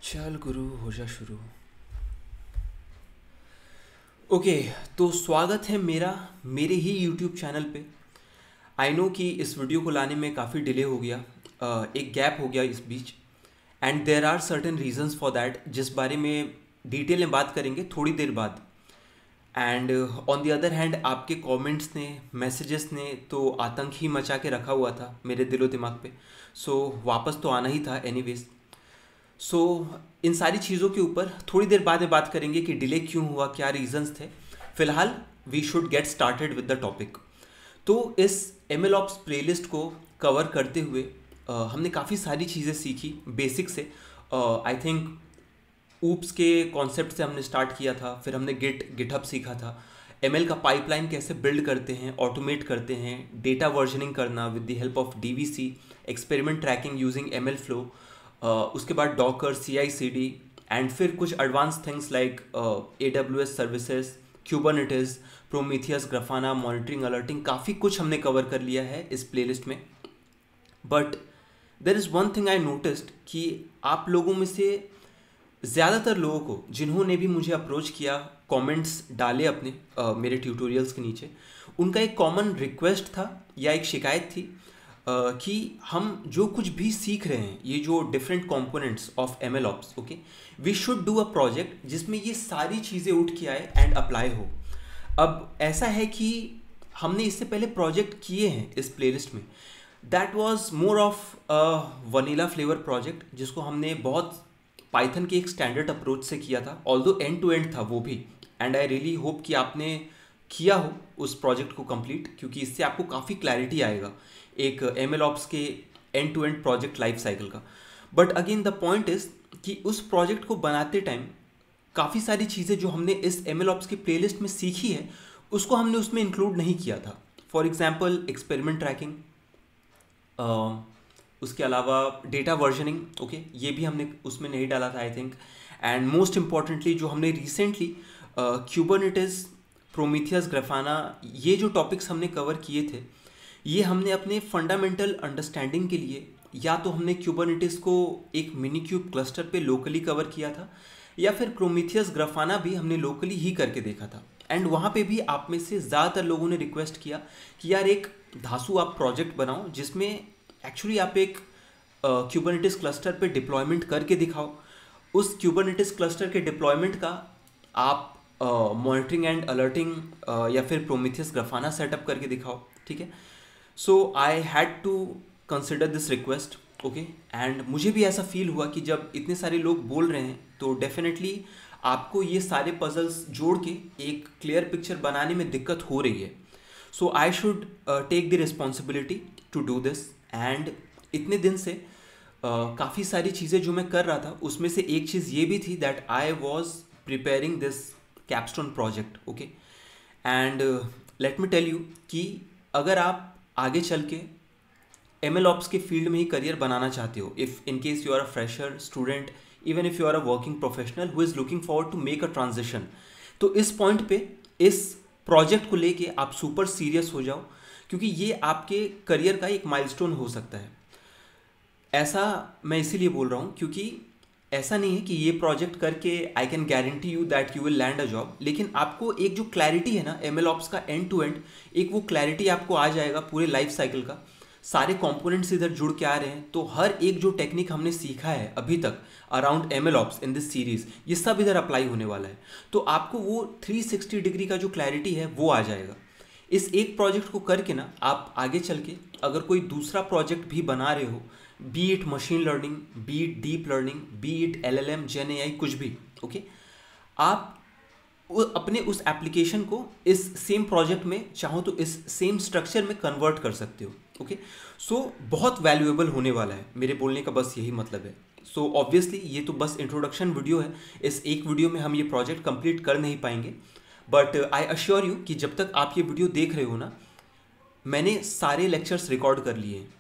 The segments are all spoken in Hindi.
चल गुरु हो जा शुरू। ओके, तो स्वागत है मेरा मेरे ही यूट्यूब चैनल पे। आई नो कि इस वीडियो को लाने में काफ़ी डिले हो गया, एक गैप हो गया इस बीच, and there are certain reasons for that जिस बारे में डिटेल में बात करेंगे थोड़ी देर बाद। And on the other hand आपके कमेंट्स ने, मैसेजेस ने तो आतंक ही मचा के रखा हुआ था मेरे दिलो दिमाग पे। सो वापस तो आना ही था एनीवेज। सो इन सारी चीज़ों के ऊपर थोड़ी देर बाद में बात करेंगे कि डिले क्यों हुआ, क्या रीजंस थे। फिलहाल we should get started with the topic. तो इस एम एल ऑप्स प्लेलिस्ट को कवर करते हुए हमने काफ़ी सारी चीज़ें सीखी बेसिक से। आई थिंक ऊप्स के कॉन्सेप्ट से हमने स्टार्ट किया था, फिर हमने गिटहब सीखा था, एमएल का पाइपलाइन कैसे बिल्ड करते हैं, ऑटोमेट करते हैं, डेटा वर्जनिंग करना with the help of DVC, experiment tracking using ML flow, उसके बाद डॉकर, CI/CD, एंड फिर कुछ advance things like AWS services, Kubernetes, Prometheus, Grafana, monitoring, alerting. काफ़ी कुछ हमने कवर कर लिया है इस प्लेलिस्ट में। But there is one thing I noticed कि आप लोगों में से ज़्यादातर लोगों को, जिन्होंने भी मुझे अप्रोच किया, कमेंट्स डाले अपने मेरे ट्यूटोरियल्स के नीचे, उनका एक कॉमन रिक्वेस्ट था या एक शिकायत थी कि हम जो कुछ भी सीख रहे हैं, ये जो different components of ML ops, okay, we should do a project जिसमें ये सारी चीज़ें उठ के आए एंड अप्लाई हो। अब ऐसा है कि हमने इससे पहले प्रोजेक्ट किए हैं इस प्लेलिस्ट में। That was more of vanilla flavour project, जिसको हमने बहुत पाइथन के एक स्टैंडर्ड अप्रोच से किया था, ऑल्दो एंड टू एंड था वो भी। एंड आई रियली होप कि आपने किया हो उस प्रोजेक्ट को कंप्लीट, क्योंकि इससे आपको काफ़ी क्लैरिटी आएगा एक एमएल ऑप्स के end to end project life cycle का। But again the point is कि उस प्रोजेक्ट को बनाते टाइम काफ़ी सारी चीज़ें जो हमने इस एमएल ऑप्स की प्लेलिस्ट में सीखी है, उसको हमने उसमें इंक्लूड नहीं किया था। फॉर एग्जाम्पल एक्सपेरिमेंट ट्रैकिंग, उसके अलावा डेटा वर्जनिंग, ओके, ये भी हमने उसमें नहीं डाला था I think. And most importantly जो हमने रिसेंटली क्यूबरनेटिस, प्रोमीथियस, ग्राफाना, ये जो टॉपिक्स हमने कवर किए थे, ये हमने अपने फंडामेंटल अंडरस्टैंडिंग के लिए, या तो हमने क्यूबरनेटिस को एक मिनी क्यूब क्लस्टर पे लोकली कवर किया था, या फिर प्रोमीथियस, ग्राफाना भी हमने लोकली ही करके देखा था। एंड वहाँ पे भी आप में से ज़्यादातर लोगों ने रिक्वेस्ट किया कि यार एक धासु आप प्रोजेक्ट बनाओ जिसमें एक्चुअली आप एक क्यूबरनेटिस क्लस्टर पे डिप्लॉयमेंट करके दिखाओ। उस क्यूबरनेटिस क्लस्टर के डिप्लॉयमेंट का आप मॉनिटरिंग एंड अलर्टिंग या फिर प्रोमीथियस, ग्राफाना सेटअप करके दिखाओ, ठीक है। So I had to consider this request, okay. And मुझे भी ऐसा फील हुआ कि जब इतने सारे लोग बोल रहे हैं तो डेफिनेटली आपको ये सारे पजल्स जोड़ के एक क्लियर पिक्चर बनाने में दिक्कत हो रही है। So I should take the responsibility to do this. And इतने दिन से काफ़ी सारी चीज़ें जो मैं कर रहा था, उसमें से एक चीज़ ये भी थी that I was preparing this capstone project, okay. And let me tell you कि अगर आप आगे चल के एमएल ऑप्स के फील्ड में ही करियर बनाना चाहते हो, if in case you are a fresher student, even if you are a working professional who is looking forward to make a transition, तो इस पॉइंट पे इस प्रोजेक्ट को लेके आप सुपर सीरियस हो जाओ, क्योंकि ये आपके करियर का एक माइलस्टोन हो सकता है। ऐसा मैं इसीलिए बोल रहा हूँ क्योंकि ऐसा नहीं है कि ये प्रोजेक्ट करके आई can guarantee you that you will land a job, लेकिन आपको एक जो क्लैरिटी है ना एमएल ऑप्स का एंड टू एंड, एक वो क्लैरिटी आपको आ जाएगा पूरे लाइफ साइकिल का। सारे कंपोनेंट्स इधर जुड़ के आ रहे हैं, तो हर एक जो टेक्निक हमने सीखा है अभी तक around ML ops in this series, ये सब इधर अप्लाई होने वाला है। तो आपको वो 360 डिग्री का जो क्लैरिटी है वो आ जाएगा। इस एक प्रोजेक्ट को करके ना आप आगे चल के अगर कोई दूसरा प्रोजेक्ट भी बना रहे हो, be it machine learning, be it deep learning, be it LLM, gen AI, कुछ भी, ओके, आप अपने उस एप्लीकेशन को इस सेम प्रोजेक्ट में चाहो तो इस सेम स्ट्रक्चर में कन्वर्ट कर सकते हो, ओके। सो बहुत वैल्यूएबल होने वाला है, मेरे बोलने का बस यही मतलब है। सो ऑब्वियसली ये तो बस इंट्रोडक्शन वीडियो है, इस एक वीडियो में हम ये प्रोजेक्ट कंप्लीट कर नहीं पाएंगे, बट आई अश्योर यू कि जब तक आप ये वीडियो देख रहे हो ना, मैंने सारे लेक्चर्स रिकॉर्ड कर लिए हैं।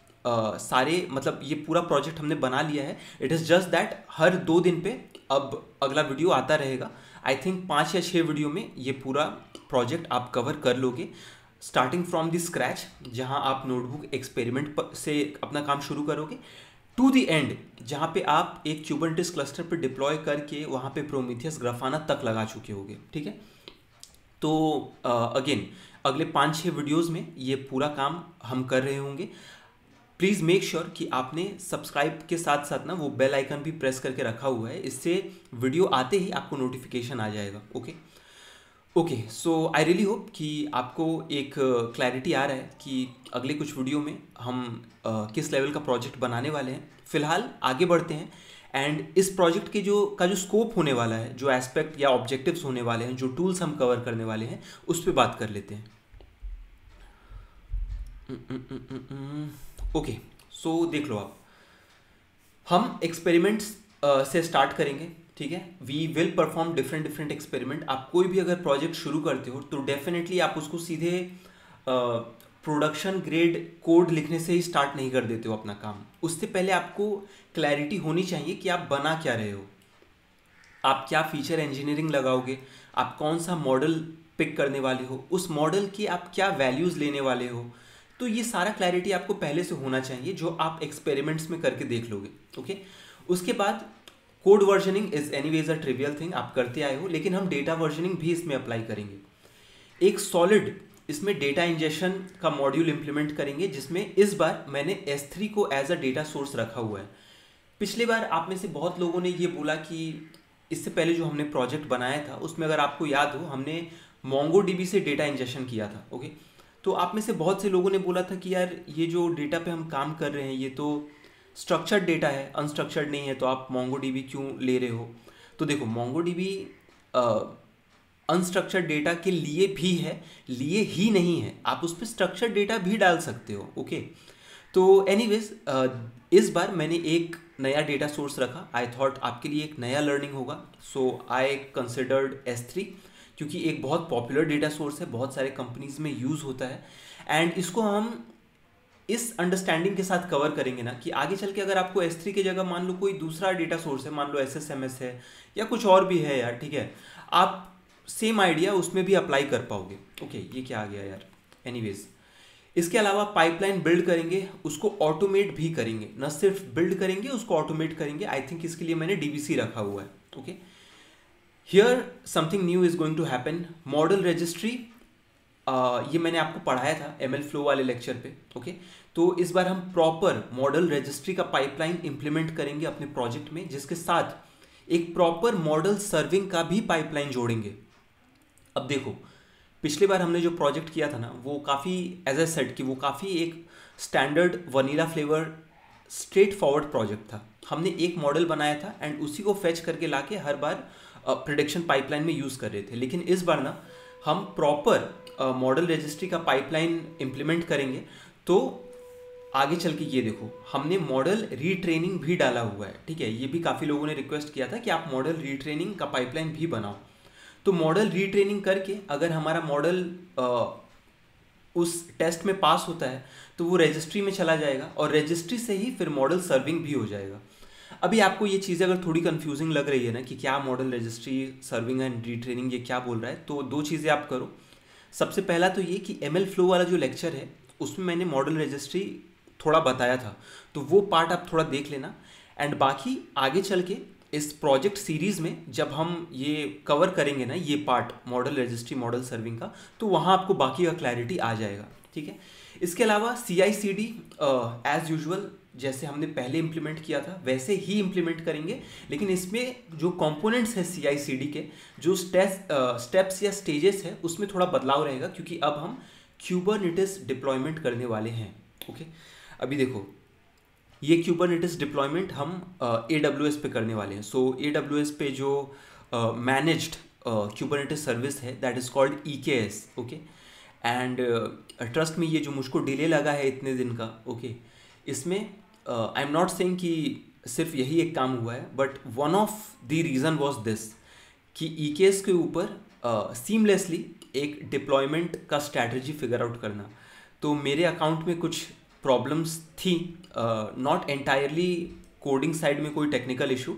सारे मतलब ये पूरा प्रोजेक्ट हमने बना लिया है। इट इज़ जस्ट दैट हर 2 दिन पे अब अगला वीडियो आता रहेगा। आई थिंक 5 या 6 वीडियो में ये पूरा प्रोजेक्ट आप कवर कर लोगे, स्टार्टिंग फ्रॉम द स्क्रैच, जहाँ आप नोटबुक एक्सपेरिमेंट से अपना काम शुरू करोगे, टू द एंड जहाँ पे आप एक कुबरनेटिस क्लस्टर पे डिप्लॉय करके वहाँ पे प्रोमीथियस ग्राफाना तक लगा चुके होगे, ठीक है। तो अगेन अगले 5-6 वीडियोस में ये पूरा काम हम कर रहे होंगे। प्लीज़ मेक श्योर कि आपने सब्सक्राइब के साथ साथ ना वो बेल आइकन भी प्रेस करके रखा हुआ है, इससे वीडियो आते ही आपको नोटिफिकेशन आ जाएगा। ओके, सो आई रियली होप कि आपको एक क्लैरिटी आ रहा है कि अगले कुछ वीडियो में हम किस लेवल का प्रोजेक्ट बनाने वाले हैं। फिलहाल आगे बढ़ते हैं एंड इस प्रोजेक्ट के जो स्कोप होने वाला है, जो एस्पेक्ट या ऑब्जेक्टिव्स होने वाले हैं, जो टूल्स हम कवर करने वाले हैं, उस पर बात कर लेते हैं। ओके, सो देख लो आप, हम एक्सपेरिमेंट्स से स्टार्ट करेंगे, ठीक है। We will perform different experiment. आप कोई भी अगर प्रोजेक्ट शुरू करते हो तो डेफिनेटली आप उसको सीधे प्रोडक्शन ग्रेड कोड लिखने से ही स्टार्ट नहीं कर देते हो अपना काम। उससे पहले आपको क्लैरिटी होनी चाहिए कि आप बना क्या रहे हो, आप क्या फीचर इंजीनियरिंग लगाओगे, आप कौन सा मॉडल पिक करने वाले हो, उस मॉडल की आप क्या वैल्यूज़ लेने वाले हो। तो ये सारा क्लैरिटी आपको पहले से होना चाहिए, जो आप एक्सपेरिमेंट्स में करके देख लोगे, ओके। उसके बाद code versioning is anyways a trivial thing, आप करते आए हो, लेकिन हम डेटा वर्जनिंग भी इसमें अप्लाई करेंगे। एक सॉलिड इसमें डेटा इंजेक्शन का मॉड्यूल इंप्लीमेंट करेंगे, जिसमें इस बार मैंने S3 को एज अ डेटा सोर्स रखा हुआ है। पिछली बार आप में से बहुत लोगों ने ये बोला कि इससे पहले जो हमने प्रोजेक्ट बनाया था उसमें अगर आपको याद हो हमने MongoDB से डेटा इंजेक्शन किया था, ओके। तो आप में से बहुत से लोगों ने बोला था कि यार ये जो डेटा पे हम काम कर रहे हैं ये तो स्ट्रक्चर्ड डेटा है, अनस्ट्रक्चर्ड नहीं है, तो आप MongoDB क्यों ले रहे हो। तो देखो MongoDB अनस्ट्रक्चर्ड डेटा के लिए भी है, लिए ही नहीं है, आप उस पर स्ट्रक्चर्ड डेटा भी डाल सकते हो, ओके। तो एनीवेज इस बार मैंने एक नया डेटा सोर्स रखा। आई थॉट आपके लिए एक नया लर्निंग होगा, सो आई कंसिडर्ड S3, क्योंकि एक बहुत पॉपुलर डेटा सोर्स है, बहुत सारे कंपनीज में यूज़ होता है। एंड इसको हम इस अंडरस्टैंडिंग के साथ कवर करेंगे ना कि आगे चल के अगर आपको S3 की जगह मान लो कोई दूसरा डेटा सोर्स है, मान लो SSMS है या कुछ और भी है यार, ठीक है, आप सेम आइडिया उसमें भी अप्लाई कर पाओगे। ओके, ये क्या आ गया यार, एनीवेज। इसके अलावा पाइपलाइन बिल्ड करेंगे, उसको ऑटोमेट भी करेंगे, न सिर्फ बिल्ड करेंगे उसको ऑटोमेट करेंगे। आई थिंक इसके लिए मैंने DBC रखा हुआ है, okay. Here something new is going to happen, model registry. ये मैंने आपको पढ़ाया था ML फ्लो वाले लेक्चर पे, ओके। तो इस बार हम प्रॉपर मॉडल रजिस्ट्री का पाइपलाइन इंप्लीमेंट करेंगे अपने प्रोजेक्ट में, जिसके साथ एक प्रॉपर मॉडल सर्विंग का भी पाइपलाइन जोड़ेंगे। अब देखो, पिछली बार हमने जो प्रोजेक्ट किया था ना वो काफ़ी एज ए सेट कि वो काफ़ी एक standard vanilla flavour straight forward project था। हमने एक मॉडल बनाया था एंड उसी को फेच करके लाके हर बार प्रेडिक्शन पाइपलाइन में यूज़ कर रहे थे। लेकिन इस बार ना हम प्रॉपर मॉडल रजिस्ट्री का पाइपलाइन इम्प्लीमेंट करेंगे। तो आगे चल के ये देखो, हमने मॉडल रीट्रेनिंग भी डाला हुआ है, ठीक है। ये भी काफ़ी लोगों ने रिक्वेस्ट किया था कि आप मॉडल रीट्रेनिंग का पाइपलाइन भी बनाओ। तो मॉडल रीट्रेनिंग करके अगर हमारा मॉडल उस टेस्ट में पास होता है तो वो रजिस्ट्री में चला जाएगा और रजिस्ट्री से ही फिर मॉडल सर्विंग भी हो जाएगा। अभी आपको ये चीज़ अगर थोड़ी कंफ्यूजिंग लग रही है ना कि क्या model registry, serving and retraining ये क्या बोल रहा है, तो दो चीज़ें आप करो। सबसे पहला तो ये कि ML फ्लो वाला जो लेक्चर है उसमें मैंने मॉडल रजिस्ट्री थोड़ा बताया था, तो वो पार्ट आप थोड़ा देख लेना। एंड बाकी आगे चल के इस प्रोजेक्ट सीरीज़ में जब हम ये कवर करेंगे ना ये part model registry model serving का, तो वहाँ आपको बाकी का क्लैरिटी आ जाएगा, ठीक है। इसके अलावा CI/CD एज यूजुअल जैसे हमने पहले इम्प्लीमेंट किया था वैसे ही इम्प्लीमेंट करेंगे, लेकिन इसमें जो कंपोनेंट्स है CI/CD के, जो स्टेप्स या स्टेजेस है उसमें थोड़ा बदलाव रहेगा, क्योंकि अब हम Kubernetes डिप्लॉयमेंट करने वाले हैं, ओके। अभी देखो, ये Kubernetes डिप्लॉयमेंट हम AWS पे करने वाले हैं। सो AWS पे जो मैनेज्ड Kubernetes सर्विस है that is called EKS, okay. And trust में ये जो मुझको डिले लगा है इतने दिन का, ओके, इसमें आई एम नॉट सेइंग कि सिर्फ यही एक काम हुआ है, but one of the reason was this कि EKS के ऊपर सीमलेसली एक डिप्लॉयमेंट का स्ट्रैटेजी फिगर आउट करना। तो मेरे अकाउंट में कुछ प्रॉब्लम्स थी, नॉट एंटायरली कोडिंग साइड में कोई टेक्निकल इशू,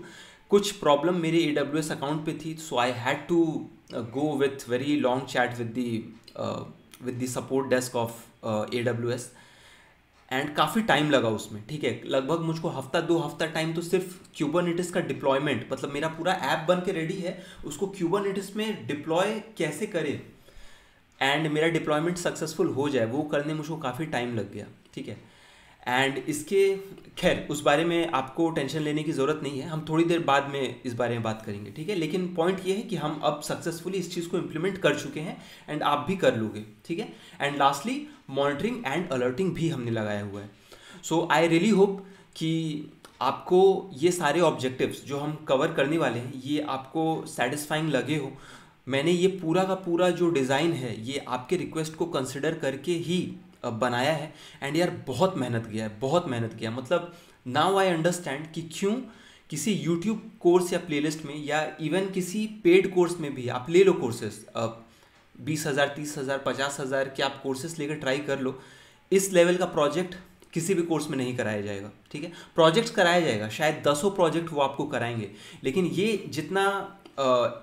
कुछ प्रॉब्लम मेरे AWS अकाउंट पे थी। So I had to go with very long chat with the support desk of AWS and काफ़ी टाइम लगा उसमें, ठीक है, लगभग मुझको हफ्ता 2 हफ्ता टाइम तो सिर्फ क्यूबरनेटिस का डिप्लॉयमेंट, मतलब मेरा पूरा ऐप बन के रेडी है, उसको क्यूबरनेटिस में डिप्लॉय कैसे करे एंड मेरा डिप्लॉयमेंट सक्सेसफुल हो जाए, वो करने मुझको काफ़ी टाइम लग गया, ठीक है। एंड इसके खैर उस बारे में आपको टेंशन लेने की ज़रूरत नहीं है, हम थोड़ी देर बाद में इस बारे में बात करेंगे, ठीक है। लेकिन पॉइंट ये है कि हम अब सक्सेसफुली इस चीज़ को इम्प्लीमेंट कर चुके हैं एंड आप भी कर लोगे, ठीक है। And lastly monitoring and alerting भी हमने लगाया हुआ है। सो आई रियली होप कि आपको ये सारे ऑब्जेक्टिव्स जो हम कवर करने वाले हैं ये आपको सेटिस्फाइंग लगे हो। मैंने ये पूरा का पूरा जो डिज़ाइन है ये आपके रिक्वेस्ट को कंसिडर करके ही बनाया है एंड यार बहुत मेहनत किया है, बहुत मेहनत किया, मतलब नाउ आई अंडरस्टैंड कि क्यों किसी यूट्यूब कोर्स या प्लेलिस्ट में या इवन किसी पेड कोर्स में भी आप ले लो कोर्सेस, 20,000 30,000 50,000 के आप कोर्सेस लेकर ट्राई कर लो, इस लेवल का प्रोजेक्ट किसी भी कोर्स में नहीं कराया जाएगा, ठीक है। प्रोजेक्ट्स कराया जाएगा, शायद 10 प्रोजेक्ट वो आपको कराएंगे, लेकिन ये जितना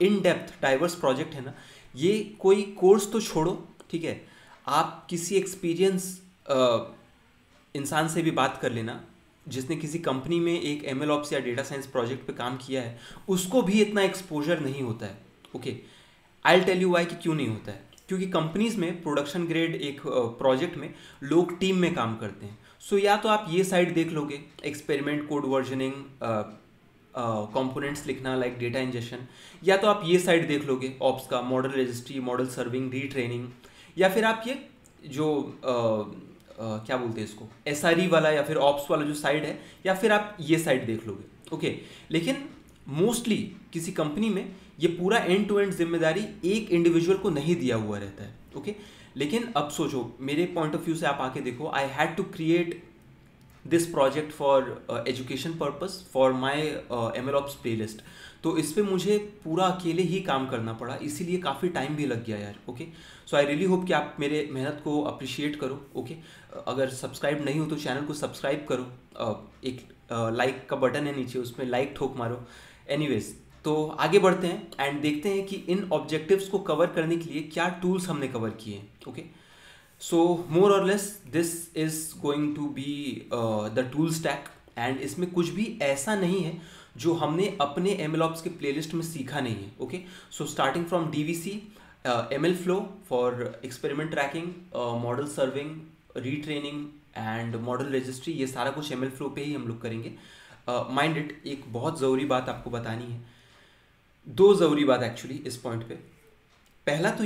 इन डेप्थ डाइवर्स प्रोजेक्ट है ना, ये कोई कोर्स तो छोड़ो, ठीक है, आप किसी एक्सपीरियंस इंसान से भी बात कर लेना जिसने किसी कंपनी में एक MLOps या डेटा साइंस प्रोजेक्ट पे काम किया है, उसको भी इतना एक्सपोजर नहीं होता है, okay. I tell you why कि क्यों नहीं होता है, क्योंकि कंपनीज में प्रोडक्शन ग्रेड एक प्रोजेक्ट में लोग टीम में काम करते हैं। सो या तो आप ये साइड देख लोगे, एक्सपेरिमेंट कोड वर्जनिंग, कंपोनेंट्स लिखना लाइक डेटा इंजेक्शन, या तो आप ये साइड देख लोगे ऑप्स का, model registry, model serving, retraining, या फिर आप ये जो क्या बोलते हैं इसको, SRE वाला या फिर ऑप्स वाला जो साइड है, या फिर आप ये साइड देख लोगे, ओके। लेकिन मोस्टली किसी कंपनी में ये पूरा एंड टू एंड जिम्मेदारी एक इंडिविजुअल को नहीं दिया हुआ रहता है, ओके। लेकिन अब सोचो, मेरे पॉइंट ऑफ व्यू से आप आके देखो, I had to create this project for education purpose for my MLOps playlist, तो इस पर मुझे पूरा अकेले ही काम करना पड़ा, इसीलिए काफ़ी टाइम भी लग गया यार, ओके। सो आई रियली होप कि आप मेरे मेहनत को अप्रिशिएट करो, ओके। अगर सब्सक्राइब नहीं हो तो चैनल को सब्सक्राइब करो, एक लाइक का बटन है नीचे, उसमें लाइक ठोक मारो। एनीवेज, तो आगे बढ़ते हैं एंड देखते हैं कि इन ऑब्जेक्टिव्स को कवर करने के लिए क्या टूल्स हमने कवर किए हैं, ओके। सो मोर और less this is going to be the tool stack, and इसमें कुछ भी ऐसा नहीं है जो हमने अपने MLOps के प्लेलिस्ट में सीखा नहीं है, okay. So starting from DVC, MLflow for experiment tracking, model serving, retraining and model registry, ये सारा कुछ MLflow पे ही हम लोग करेंगे। माइंड इट, एक बहुत ज़रूरी बात आपको बतानी है, 2 ज़रूरी बात एक्चुअली इस पॉइंट पे। पहला तो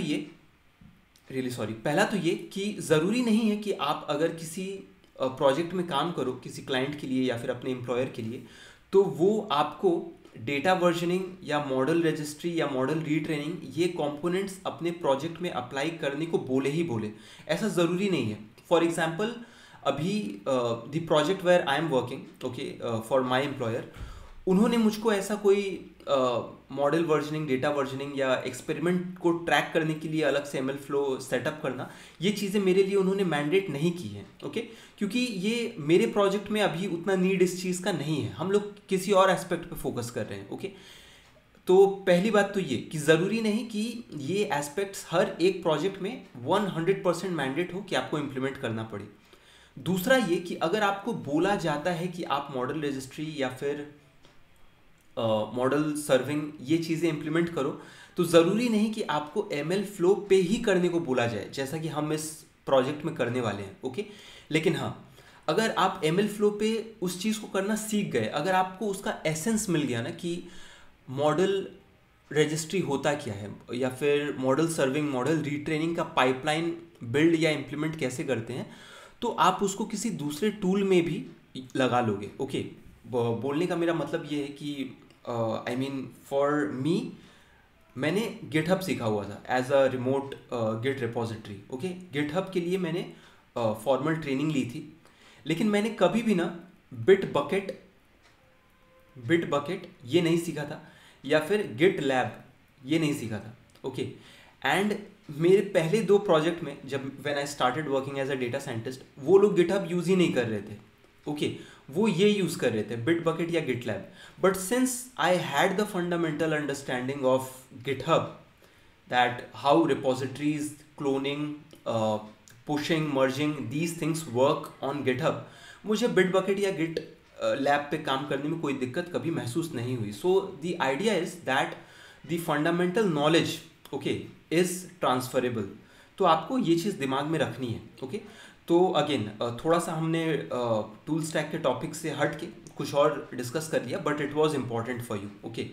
ये कि ज़रूरी नहीं है कि आप अगर किसी प्रोजेक्ट में काम करो किसी क्लाइंट के लिए या फिर अपने एम्प्लॉयर के लिए, तो वो आपको डेटा वर्जनिंग या मॉडल रजिस्ट्री या मॉडल रीट्रेनिंग ये कंपोनेंट्स अपने प्रोजेक्ट में अप्लाई करने को बोले ही बोले, ऐसा ज़रूरी नहीं है। फॉर एग्जांपल, अभी the project where I am working, okay, for my employer, उन्होंने मुझको ऐसा कोई मॉडल वर्जनिंग, डेटा वर्जनिंग या एक्सपेरिमेंट को ट्रैक करने के लिए अलग से MLflow सेटअप करना, ये चीज़ें मेरे लिए उन्होंने मैंडेट नहीं की हैं, ओके। क्योंकि ये मेरे प्रोजेक्ट में अभी उतना नीड इस चीज़ का नहीं है, हम लोग किसी और एस्पेक्ट पे फोकस कर रहे हैं, ओके। तो पहली बात तो ये कि ज़रूरी नहीं कि ये एस्पेक्ट्स हर एक प्रोजेक्ट में 100% मैंडेट हो कि आपको इम्प्लीमेंट करना पड़े। दूसरा ये कि अगर आपको बोला जाता है कि आप मॉडल रजिस्ट्री या फिर मॉडल सर्विंग ये चीज़ें इंप्लीमेंट करो, तो ज़रूरी नहीं कि आपको MLflow पे ही करने को बोला जाए, जैसा कि हम इस प्रोजेक्ट में करने वाले हैं, ओके। लेकिन हाँ, अगर आप MLflow पे उस चीज़ को करना सीख गए, अगर आपको उसका एसेंस मिल गया ना कि मॉडल रजिस्ट्री होता क्या है, या फिर मॉडल सर्विंग, मॉडल रीट्रेनिंग का पाइपलाइन बिल्ड या इम्प्लीमेंट कैसे करते हैं, तो आप उसको किसी दूसरे टूल में भी लगा लोगे, ओके। बोलने का मेरा मतलब ये है कि आई मीन फॉर मी, मैंने गिटहब सीखा हुआ था as a remote Git repository, okay. GitHub के लिए मैंने फॉर्मल ट्रेनिंग ली थी, लेकिन मैंने कभी भी ना बिट बकेट ये नहीं सीखा था, या फिर गिट लैब ये नहीं सीखा था, ओके। एंड मेरे पहले 2 प्रोजेक्ट में जब when I started working as a data scientist, वो लोग गिटहब यूज़ ही नहीं कर रहे थे, ओके। वो ये यूज़ कर रहे थे बिट बकेट या GitLab, but since I had the fundamental understanding of GitHub, that how repositories, cloning, pushing, merging, these things work on GitHub, मुझे बिटबकेट या गिट लैब पे काम करने में कोई दिक्कत कभी महसूस नहीं हुई. So the idea is that the fundamental knowledge okay is transferable. तो आपको ये चीज़ दिमाग में रखनी है. ओके तो अगेन थोड़ा सा हमने टूल स्टैक के टॉपिक से हट के कुछ और डिस्कस कर लिया, but it was important for you. Okay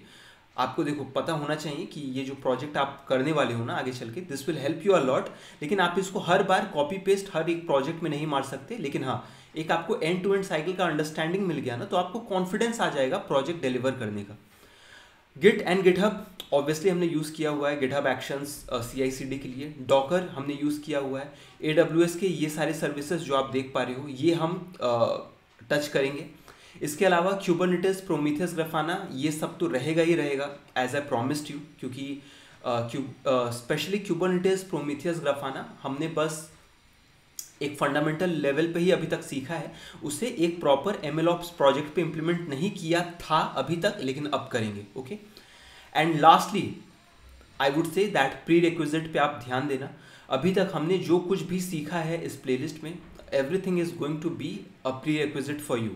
आपको देखो पता होना चाहिए कि ये जो प्रोजेक्ट आप करने वाले हो ना आगे चल के, this will help you a lot. लेकिन आप इसको हर बार कॉपी पेस्ट हर एक प्रोजेक्ट में नहीं मार सकते. लेकिन हाँ, एक आपको एंड टू एंड साइकिल का अंडरस्टैंडिंग मिल गया ना, तो आपको कॉन्फिडेंस आ जाएगा प्रोजेक्ट डिलीवर करने का. गिट एंड गिटहब ऑब्वियसली हमने यूज़ किया हुआ है, गिटहब एक्शंस CI/CD के लिए. डॉकर हमने यूज़ किया हुआ है. AWS के ये सारे सर्विसेज जो आप देख पा रहे हो ये हम टच करेंगे. इसके अलावा क्यूबरनेटिस, प्रोमीथियस, ग्राफाना, ये सब तो रहेगा ही रहेगा एज आई प्रॉमिस्ड यू, क्योंकि स्पेशली क्यूबरनेटिस, प्रोमीथियस, ग्राफाना हमने बस एक फंडामेंटल लेवल पे ही अभी तक सीखा है. उसे एक प्रॉपर MLOps प्रोजेक्ट पे इम्प्लीमेंट नहीं किया था अभी तक, लेकिन अब करेंगे. Okay and lastly I would say that pre requisite पे आप ध्यान देना. अभी तक हमने जो कुछ भी सीखा है इस प्लेलिस्ट में, everything is going to be a prerequisite for you.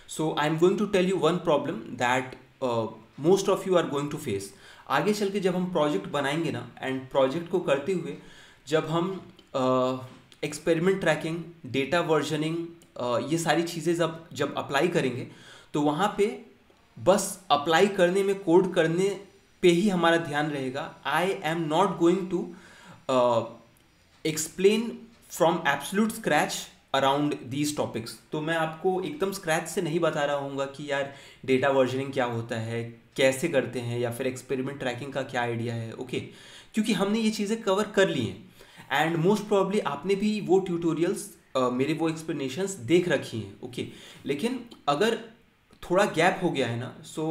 So I am going to tell you one problem that most of you are going to face. आगे चल के जब हम प्रोजेक्ट बनाएंगे ना, एंड प्रोजेक्ट को करते हुए जब हम एक्सपेरिमेंट ट्रैकिंग, डेटा वर्जनिंग, ये सारी चीज़ें जब अप्लाई करेंगे, तो वहाँ पे बस अप्लाई करने में, कोड करने पे ही हमारा ध्यान रहेगा. I am not going to explain from absolute scratch around these topics. तो मैं आपको एकदम स्क्रैच से नहीं बता रहा हूँगा कि यार डेटा वर्जनिंग क्या होता है, कैसे करते हैं, या फिर एक्सपेरिमेंट ट्रैकिंग का क्या आइडिया है. ओके क्योंकि हमने ये चीज़ें कवर कर ली हैं एंड मोस्ट प्रॉब्ली आपने भी वो ट्यूटोरियल्स, मेरे वो एक्सप्लेनेशंस देख रखी हैं. ओके लेकिन अगर थोड़ा गैप हो गया है ना, सो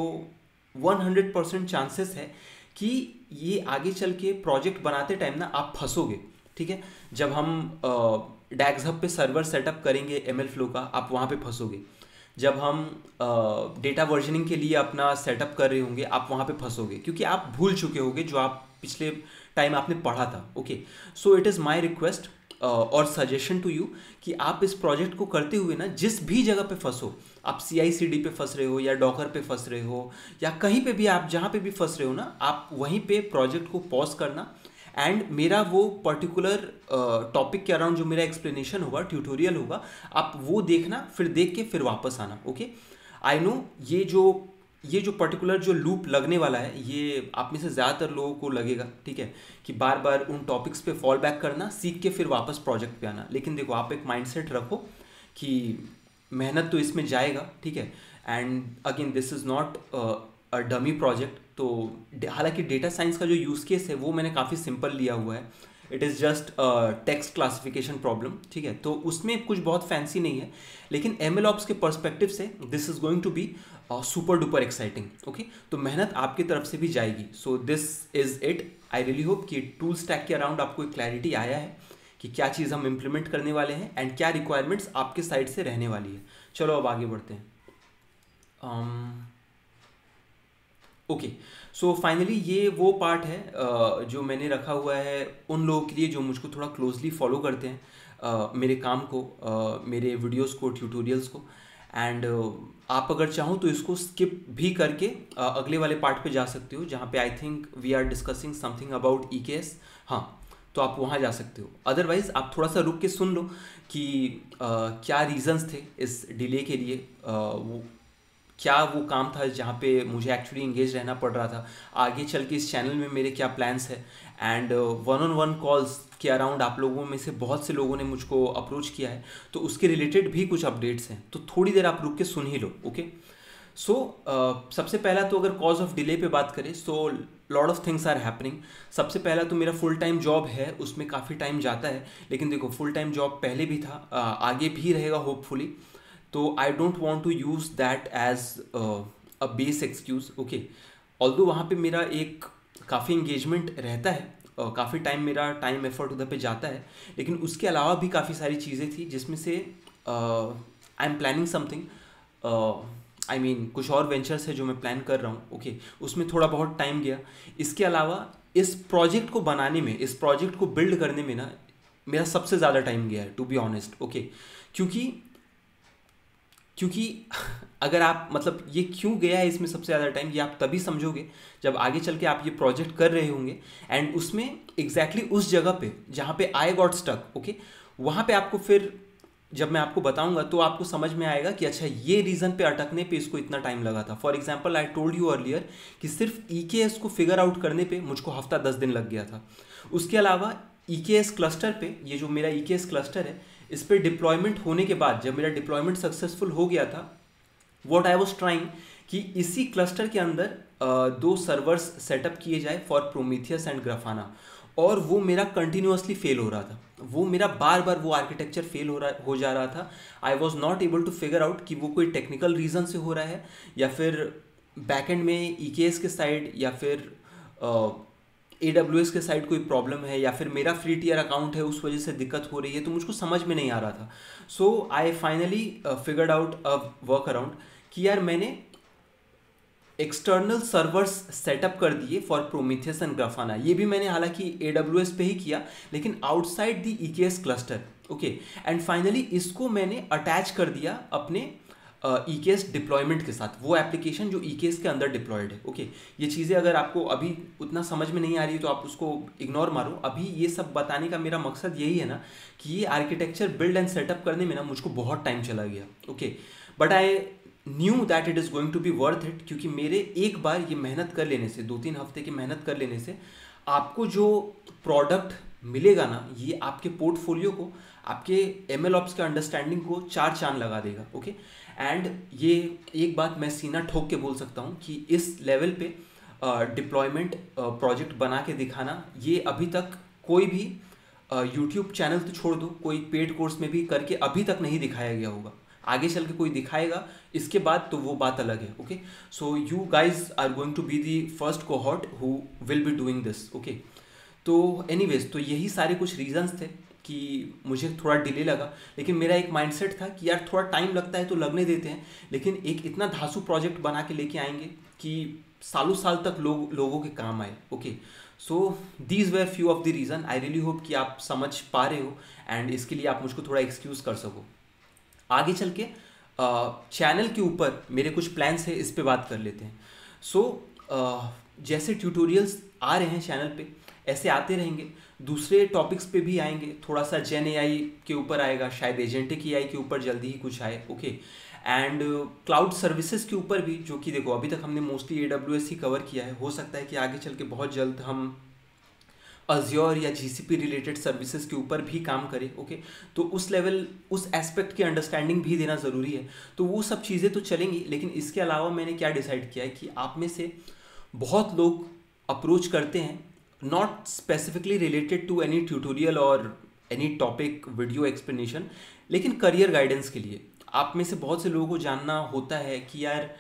100% चांसेस है कि ये आगे चल के प्रोजेक्ट बनाते टाइम ना आप फंसोगे. ठीक है, जब हम डैक्स हब पे सर्वर सेटअप करेंगे ML फ्लो का, आप वहाँ पे फंसोगे. जब हम डेटा वर्जनिंग के लिए अपना सेटअप कर रहे होंगे, आप वहाँ पे फंसोगे, क्योंकि आप भूल चुके होंगे जो आप पिछले टाइम आपने पढ़ा था. Okay so it is my request और सजेशन टू यू कि आप इस प्रोजेक्ट को करते हुए ना जिस भी जगह पे फंसो, आप CI/CD पे फंस रहे हो या डॉकर पे फंस रहे हो या कहीं पे भी, आप जहाँ पे भी फंस रहे हो ना, आप वहीं पे प्रोजेक्ट को पॉज करना एंड मेरा वो पर्टिकुलर टॉपिक के अराउंड जो मेरा एक्सप्लेनेशन होगा, ट्यूटोरियल होगा, आप वो देखना, फिर देख के फिर वापस आना. ओके आई नो ये जो पर्टिकुलर जो लूप लगने वाला है, ये आप में से ज़्यादातर लोगों को लगेगा, ठीक है, कि बार बार उन टॉपिक्स पे फॉल बैक करना, सीख के फिर वापस प्रोजेक्ट पे आना. लेकिन देखो आप एक माइंडसेट रखो कि मेहनत तो इसमें जाएगा. ठीक है and again this is not a dummy project. तो हालांकि डेटा साइंस का जो यूज़ केस है वो मैंने काफ़ी सिंपल लिया हुआ है. It is just text classification problem. ठीक है, तो उसमें कुछ बहुत फैंसी नहीं है, लेकिन MLOps के पर्सपेक्टिव से this is going to be super duper exciting. Okay तो मेहनत आपकी तरफ से भी जाएगी. So this is it. I really hope कि टूल स्टैक के अराउंड आपको एक क्लैरिटी आया है कि क्या चीज़ हम इम्प्लीमेंट करने वाले हैं एंड क्या रिक्वायरमेंट्स आपके साइड से रहने वाली है. चलो अब आगे बढ़ते हैं. ओके सो फाइनली ये वो पार्ट है जो मैंने रखा हुआ है उन लोगों के लिए जो मुझको थोड़ा क्लोजली फॉलो करते हैं, मेरे काम को, मेरे वीडियोस को, ट्यूटोरियल्स को. एंड आप अगर चाहो तो इसको स्किप भी करके अगले वाले पार्ट पे जा सकते हो, जहाँ पे I think we are discussing something about EKS. हाँ तो आप वहाँ जा सकते हो. अदरवाइज़ आप थोड़ा सा रुक के सुन लो कि क्या रीजंस थे इस डिले के लिए, क्या वो काम था जहाँ पे मुझे एक्चुअली इंगेज रहना पड़ रहा था, आगे चल के इस चैनल में मेरे क्या प्लान्स है. एंड 1-on-1 कॉल्स के अराउंड आप लोगों में से बहुत से लोगों ने मुझको अप्रोच किया है, तो उसके रिलेटेड भी कुछ अपडेट्स हैं, तो थोड़ी देर आप रुक के सुन ही लो. ओके सो सबसे पहला तो अगर कॉज ऑफ डिले पे बात करें, so lot of things are happening. सबसे पहला तो मेरा फुल टाइम जॉब है, उसमें काफ़ी टाइम जाता है. लेकिन देखो फुल टाइम जॉब पहले भी था, आगे भी रहेगा होपफुली. तो I don't want to use that as a base excuse. Okay although वहाँ पे मेरा एक काफ़ी इंगेजमेंट रहता है, काफ़ी टाइम मेरा टाइम एफर्ट उधर पे जाता है, लेकिन उसके अलावा भी काफ़ी सारी चीज़ें थी जिसमें से I am planning something. I mean कुछ और वेंचर्स है जो मैं प्लान कर रहा हूँ. ओके उसमें थोड़ा बहुत टाइम गया. इसके अलावा इस प्रोजेक्ट को बनाने में, इस प्रोजेक्ट को बिल्ड करने में ना, मेरा सबसे ज़्यादा टाइम गया है, टू बी ऑनेस्ट। ओके, क्योंकि क्योंकि अगर आप मतलब ये क्यों गया है इसमें सबसे ज़्यादा टाइम, ये आप तभी समझोगे जब आगे चल के आप ये प्रोजेक्ट कर रहे होंगे एंड उसमें एग्जैक्टली उस जगह पे जहाँ पे आई गॉट स्टक, ओके, वहाँ पे आपको फिर जब मैं आपको बताऊंगा तो आपको समझ में आएगा कि अच्छा ये रीज़न पे अटकने पे इसको इतना टाइम लगा था। For example I told you earlier कि सिर्फ EKS को फिगर आउट करने पे मुझको हफ्ता 10 दिन लग गया था। उसके अलावा EKS क्लस्टर पे, ये जो मेरा EKS क्लस्टर है, इस पर डिप्लॉयमेंट होने के बाद जब मेरा डिप्लॉयमेंट सक्सेसफुल हो गया था, व्हाट आई वाज ट्राइंग कि इसी क्लस्टर के अंदर 2 सर्वर्स सेटअप किए जाए फॉर प्रोमीथियस एंड ग्राफाना, और वो मेरा कंटिन्यूअसली फेल हो रहा था। वो मेरा बार बार वो आर्किटेक्चर फेल हो जा रहा था। I was not able to figure out कि वो कोई टेक्निकल रीज़न से हो रहा है या फिर बैकएंड में EKS के साइड या फिर AWS के साइड कोई प्रॉब्लम है या फिर मेरा फ्री टियर अकाउंट है उस वजह से दिक्कत हो रही है, तो मुझको समझ में नहीं आ रहा था। So I finally figured out a workaround कि यार मैंने एक्सटर्नल सर्वर्स सेटअप कर दिए फॉर प्रोमीथियस एंड ग्राफाना। ये भी मैंने हालांकि AWS पे ही किया, लेकिन outside the EKS cluster, okay. And finally इसको मैंने अटैच कर दिया अपने EKS डिप्लॉयमेंट के साथ, वो एप्लीकेशन जो EKS के अंदर डिप्लॉयड है, ओके। ये चीज़ें अगर आपको अभी उतना समझ में नहीं आ रही है तो आप उसको इग्नोर मारो। अभी ये सब बताने का मेरा मकसद यही है ना कि ये आर्किटेक्चर बिल्ड एंड सेटअप करने में ना मुझको बहुत टाइम चला गया, okay. But I knew that it is going to be worth it, क्योंकि मेरे एक बार ये मेहनत कर लेने से, 2-3 हफ्ते की मेहनत कर लेने से आपको जो प्रोडक्ट मिलेगा ना, ये आपके पोर्टफोलियो को, आपके MLOps के अंडरस्टैंडिंग को 4 चांद लगा देगा, ओके। एंड ये एक बात मैं सीना ठोक के बोल सकता हूँ कि इस लेवल पे डिप्लॉयमेंट प्रोजेक्ट बना के दिखाना, ये अभी तक कोई भी यूट्यूब चैनल तो छोड़ दो, कोई पेड कोर्स में भी करके अभी तक नहीं दिखाया गया होगा। आगे चल के कोई दिखाएगा इसके बाद तो वो बात अलग है, okay. So you guys are going to be the first cohort who will be doing this, okay. तो एनीवेज, तो यही सारे कुछ रीजंस थे कि मुझे थोड़ा डिले लगा, लेकिन मेरा एक माइंडसेट था कि यार थोड़ा टाइम लगता है तो लगने देते हैं, लेकिन एक इतना धांसू प्रोजेक्ट बना के लेके आएंगे कि सालों साल तक लोगों के काम आए, okay. So these were few of the reason. I really hope कि आप समझ पा रहे हो एंड इसके लिए आप मुझको थोड़ा एक्सक्यूज़ कर सको। आगे चल के चैनल के ऊपर मेरे कुछ प्लान्स है, इस पे बात कर लेते हैं। सो जैसे ट्यूटोरियल्स आ रहे हैं चैनल पे, ऐसे आते रहेंगे, दूसरे टॉपिक्स पे भी आएंगे। थोड़ा सा जेन AI के ऊपर आएगा, शायद एजेंटिक AI के ऊपर जल्दी ही कुछ आए, ओके। एंड क्लाउड सर्विसेज के ऊपर भी, जो कि देखो अभी तक हमने मोस्टली AWS ही कवर किया है, हो सकता है कि आगे चल के बहुत जल्द हम अज्योर या GCP रिलेटेड सर्विसेज के ऊपर भी काम करें, ओके। तो उस लेवल, उस एस्पेक्ट की अंडरस्टैंडिंग भी देना ज़रूरी है। तो वो सब चीज़ें तो चलेंगी, लेकिन इसके अलावा मैंने क्या डिसाइड किया है कि आप में से बहुत लोग अप्रोच करते हैं, not specifically related to any tutorial और एनी टॉपिक वीडियो एक्सप्लेनेशन, लेकिन करियर गाइडेंस के लिए। आप में से बहुत से लोगों को जानना होता है कि यार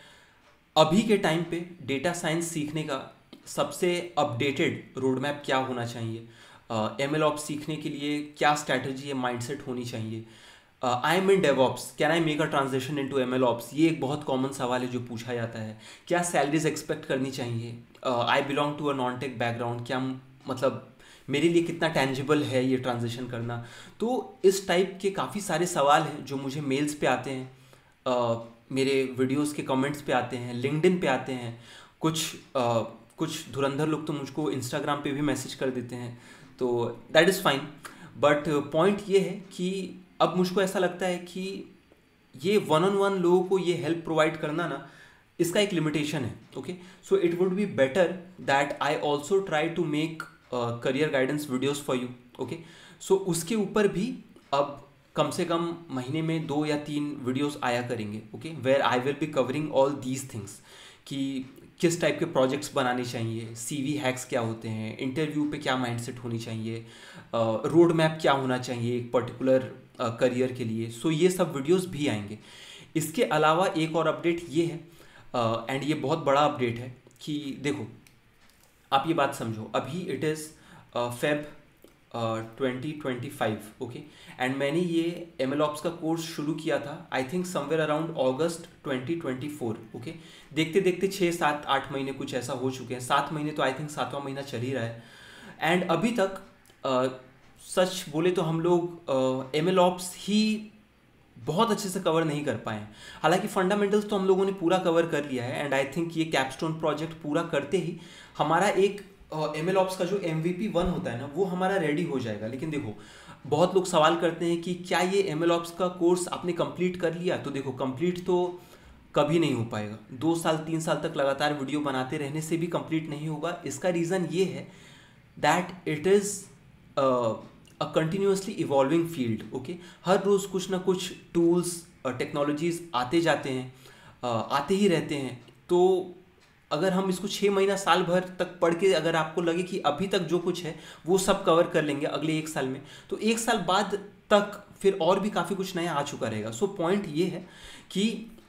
अभी के टाइम पे डेटा साइंस सीखने का सबसे अपडेटेड रोड मैप क्या होना चाहिए, MLOps सीखने के लिए क्या स्ट्रैटेजी या माइंडसेट होनी चाहिए, I am in DevOps, can I make a transition into MLOps, ये एक बहुत कॉमन सवाल है जो पूछा जाता है। क्या सैलरीज एक्सपेक्ट करनी चाहिए, I belong to a non tech background, क्या मतलब मेरे लिए कितना टेंजिबल है ये ट्रांजिशन करना। तो इस टाइप के काफ़ी सारे सवाल हैं जो मुझे मेल्स पे आते हैं, मेरे वीडियोस के कमेंट्स पे आते हैं, लिंक्डइन पे आते हैं, कुछ धुरंधर लोग तो मुझको इंस्टाग्राम पे भी मैसेज कर देते हैं, तो that is fine. But point ये है कि अब मुझको ऐसा लगता है कि ये 1-on-1 लोगों को ये हेल्प प्रोवाइड करना ना, इसका एक लिमिटेशन है, okay. So it would be better that I also try to make career guidance videos for you, okay. So उसके ऊपर भी अब कम से कम महीने में 2 या 3 वीडियोस आया करेंगे, okay, where I will be covering all these things कि किस टाइप के प्रोजेक्ट्स बनाने चाहिए, CV हैक्स क्या होते हैं, इंटरव्यू पे क्या माइंडसेट होनी चाहिए, रोड मैप क्या होना चाहिए एक पर्टिकुलर करियर के लिए। सो ये सब वीडियोस भी आएंगे। इसके अलावा एक और अपडेट ये है, एंड ये बहुत बड़ा अपडेट है कि देखो आप ये बात समझो, अभी it is Feb 2025, okay. And मैंने ये MLOps का कोर्स शुरू किया था I think somewhere around August 2024, okay. देखते देखते 6-7-8 महीने कुछ ऐसा हो चुके हैं, 7 महीने तो आई थिंक 7वां महीना चल ही रहा है। एंड अभी तक सच बोले तो हम लोग एमएल ऑप्स ही बहुत अच्छे से कवर नहीं कर पाए हैं। हालांकि फंडामेंटल्स तो हम लोगों ने पूरा कवर कर लिया है, एंड आई थिंक ये कैपस्टोन प्रोजेक्ट पूरा करते ही हमारा एक एमएल ऑप्स का जो MVP 1 होता है ना, वो हमारा रेडी हो जाएगा। लेकिन देखो, बहुत लोग सवाल करते हैं कि क्या ये एमएल ऑप्स का कोर्स आपने कंप्लीट कर लिया? तो देखो, कंप्लीट तो कभी नहीं हो पाएगा। 2 साल 3 साल तक लगातार वीडियो बनाते रहने से भी कंप्लीट नहीं होगा। इसका रीज़न ये है that it is a continuously evolving field. Okay, हर रोज़ कुछ ना कुछ टूल्स टेक्नोलॉजीज आते जाते हैं, आते ही रहते हैं। तो अगर हम इसको 6 महीना साल भर तक पढ़ के अगर आपको लगे कि अभी तक जो कुछ है वो सब कवर कर लेंगे अगले 1 साल में, तो 1 साल बाद तक फिर और भी काफ़ी कुछ नया आ चुका रहेगा। सो पॉइंट ये है कि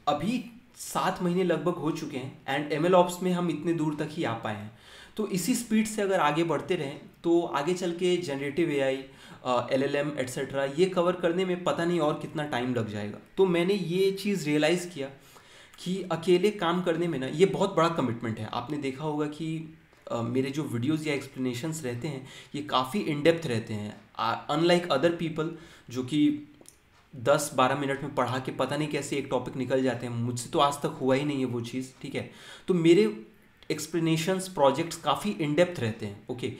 अभी 7 महीने लगभग हो चुके हैं एंड एमएल ऑप्स में हम इतने दूर तक ही आ पाए हैं। तो इसी स्पीड से अगर आगे बढ़ते रहें तो आगे चल के जनरेटिव AI, LLM एट्सेट्रा ये कवर करने में पता नहीं और कितना टाइम लग जाएगा। तो मैंने ये चीज़ रियलाइज़ किया कि अकेले काम करने में ना ये बहुत बड़ा कमिटमेंट है। आपने देखा होगा कि मेरे जो वीडियोस या एक्सप्लेनेशंस रहते हैं ये काफ़ी इन डेप्थ रहते हैं, अनलाइक अदर पीपल जो कि 10-12 मिनट में पढ़ा के पता नहीं कैसे एक टॉपिक निकल जाते हैं। मुझसे तो आज तक हुआ ही नहीं है वो चीज़, ठीक है। तो मेरे एक्सप्लेनेशंस प्रोजेक्ट्स काफ़ी इन डेप्थ रहते हैं, ओके।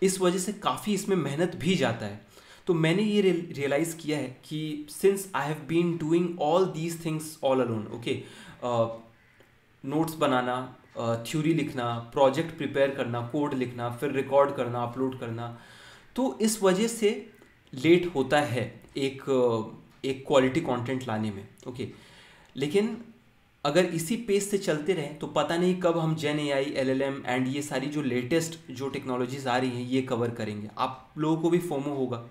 इस वजह से काफ़ी इसमें मेहनत भी जाता है। तो मैंने ये रियलाइज़ किया है कि since I have been doing all these things all alone, okay, notes बनाना, थ्योरी लिखना, प्रोजेक्ट प्रिपेयर करना, कोड लिखना, फिर रिकॉर्ड करना, अपलोड करना, तो इस वजह से लेट होता है एक क्वालिटी कंटेंट लाने में, ओके। लेकिन अगर इसी पेस से चलते रहें तो पता नहीं कब हम जेन AI, LLM एंड ये सारी जो लेटेस्ट जो टेक्नोलॉजीज़ आ रही हैं ये कवर करेंगे। आप लोगों को भी फोमो होगा।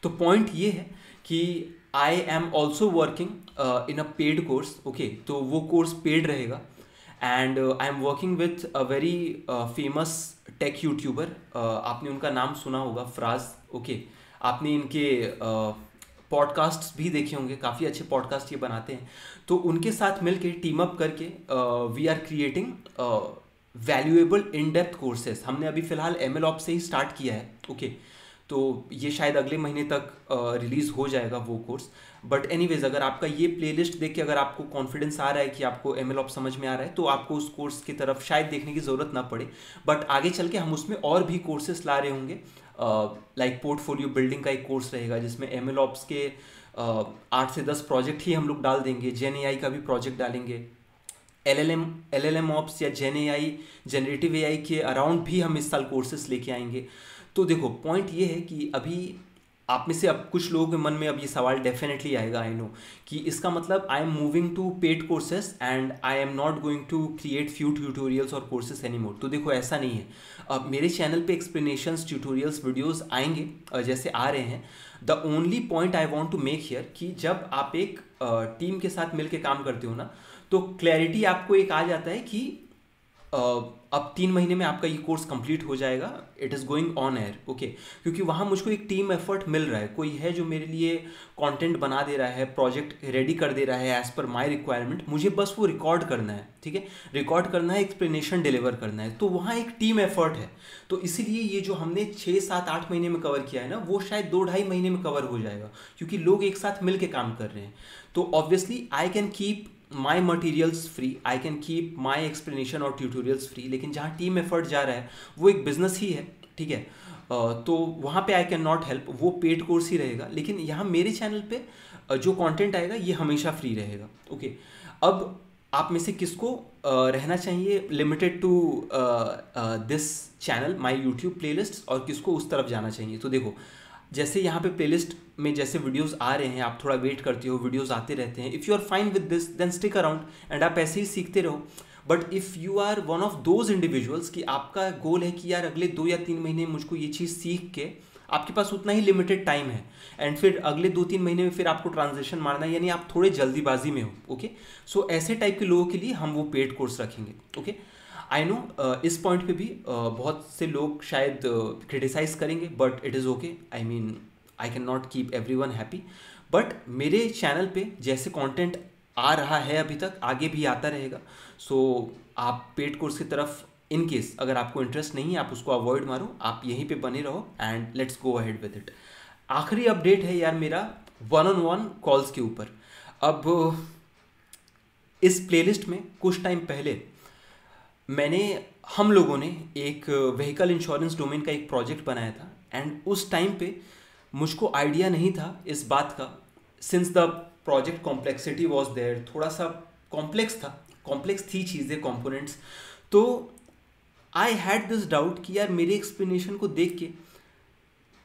तो पॉइंट ये है कि I am also working in a paid course, okay. तो वो कोर्स पेड रहेगा and I am working with a very famous tech YouTuber. आपने उनका नाम सुना होगा, फ्राज, ओके। आपने इनके पॉडकास्ट्स भी देखे होंगे, काफ़ी अच्छे पॉडकास्ट ये बनाते हैं। तो उनके साथ मिलके टीम अप करके we are creating valuable in depth courses. हमने अभी फ़िलहाल एमएल ऑप्स से ही स्टार्ट किया है, ओके। तो ये शायद अगले महीने तक रिलीज़ हो जाएगा वो कोर्स। बट एनीवेज, अगर आपका ये प्लेलिस्ट देख के अगर आपको कॉन्फिडेंस आ रहा है कि आपको एमएल ऑप्स समझ में आ रहा है तो आपको उस कोर्स की तरफ शायद देखने की ज़रूरत ना पड़े। बट आगे चल के हम उसमें और भी कोर्सेस ला रहे होंगे, लाइक पोर्टफोलियो बिल्डिंग का एक कोर्स रहेगा जिसमें एमएल ऑप्स के 8 से 10 प्रोजेक्ट ही हम लोग डाल देंगे, जेन AI का भी प्रोजेक्ट डालेंगे, LLM ऑप्स या जेन AI, जनरेटिव AI के अराउंड भी हम इस साल कोर्सेस लेके आएंगे। तो देखो, पॉइंट ये है कि अभी आप में से अब कुछ लोगों के मन में अब ये सवाल डेफिनेटली आएगा, आई नो, कि इसका मतलब I am moving to paid courses and I am not going to create few tutorials और कोर्सेस एनीमोर। तो देखो, ऐसा नहीं है। अब मेरे चैनल पे एक्सप्लेनेशंस, ट्यूटोरियल्स, वीडियोस आएंगे जैसे आ रहे हैं। The only point I want to make here कि जब आप एक टीम के साथ मिलकर काम करते हो ना, तो क्लैरिटी आपको एक आ जाता है कि अब 3 महीने में आपका ये कोर्स कंप्लीट हो जाएगा, it is going on air, okay. क्योंकि वहाँ मुझको एक टीम एफर्ट मिल रहा है, कोई है जो मेरे लिए कंटेंट बना दे रहा है, प्रोजेक्ट रेडी कर दे रहा है एज पर माय रिक्वायरमेंट। मुझे बस वो रिकॉर्ड करना है, ठीक है, रिकॉर्ड करना है, एक्सप्लेनेशन डिलीवर करना है। तो वहाँ एक टीम एफर्ट है। तो इसीलिए ये जो हमने 6, 7, 8 महीने में कवर किया है ना, वो शायद 2-2.5 महीने में कवर हो जाएगा, क्योंकि लोग एक साथ मिल के काम कर रहे हैं। तो obviously I can keep my materials free, I can keep my explanation और ट्यूटोरियल्स फ्री, लेकिन जहाँ टीम एफर्ट जा रहा है वो एक बिजनेस ही है, ठीक है। तो वहाँ पे आई कैन नॉट हेल्प, वो पेड कोर्स ही रहेगा। लेकिन यहाँ मेरे चैनल पे जो कंटेंट आएगा ये हमेशा फ्री रहेगा, ओके। अब आप में से किसको रहना चाहिए limited to this channel, my YouTube playlist, और किसको उस तरफ जाना चाहिए? तो देखो, जैसे यहाँ पे प्लेलिस्ट में जैसे वीडियोस आ रहे हैं, आप थोड़ा वेट करते हो, वीडियोस आते रहते हैं। If you are fine with this then stick around and आप ऐसे ही सीखते रहो। But if you are one of those individuals कि आपका गोल है कि यार अगले 2 या 3 महीने मुझको ये चीज़ सीख के, आपके पास उतना ही लिमिटेड टाइम है एंड फिर अगले 2-3 महीने में फिर आपको ट्रांजिशन मारना है, यानी आप थोड़े जल्दीबाजी में हो, ओके। सो ऐसे टाइप के लोगों के लिए हम वो पेड कोर्स रखेंगे, ओके। आई नो इस पॉइंट पे भी बहुत से लोग शायद क्रिटिसाइज करेंगे, but it is okay. I mean, I can not keep everyone happy. But मेरे चैनल पे जैसे कंटेंट आ रहा है अभी तक, आगे भी आता रहेगा। सो आप पेड कोर्स की तरफ इन केस अगर आपको इंटरेस्ट नहीं है, आप उसको अवॉइड मारो, आप यहीं पे बने रहो and let's go ahead with it. आखिरी अपडेट है यार मेरा वन ऑन वन कॉल्स के ऊपर। अब इस प्लेलिस्ट में कुछ टाइम पहले हम लोगों ने एक व्हीकल इंश्योरेंस डोमेन का एक प्रोजेक्ट बनाया था, एंड उस टाइम पे मुझको आइडिया नहीं था इस बात का, since the project complexity was there, थोड़ा सा कॉम्प्लेक्स थी चीज़ें, कंपोनेंट्स। तो आई हैड दिस डाउट कि यार मेरे एक्सप्लेनेशन को देख के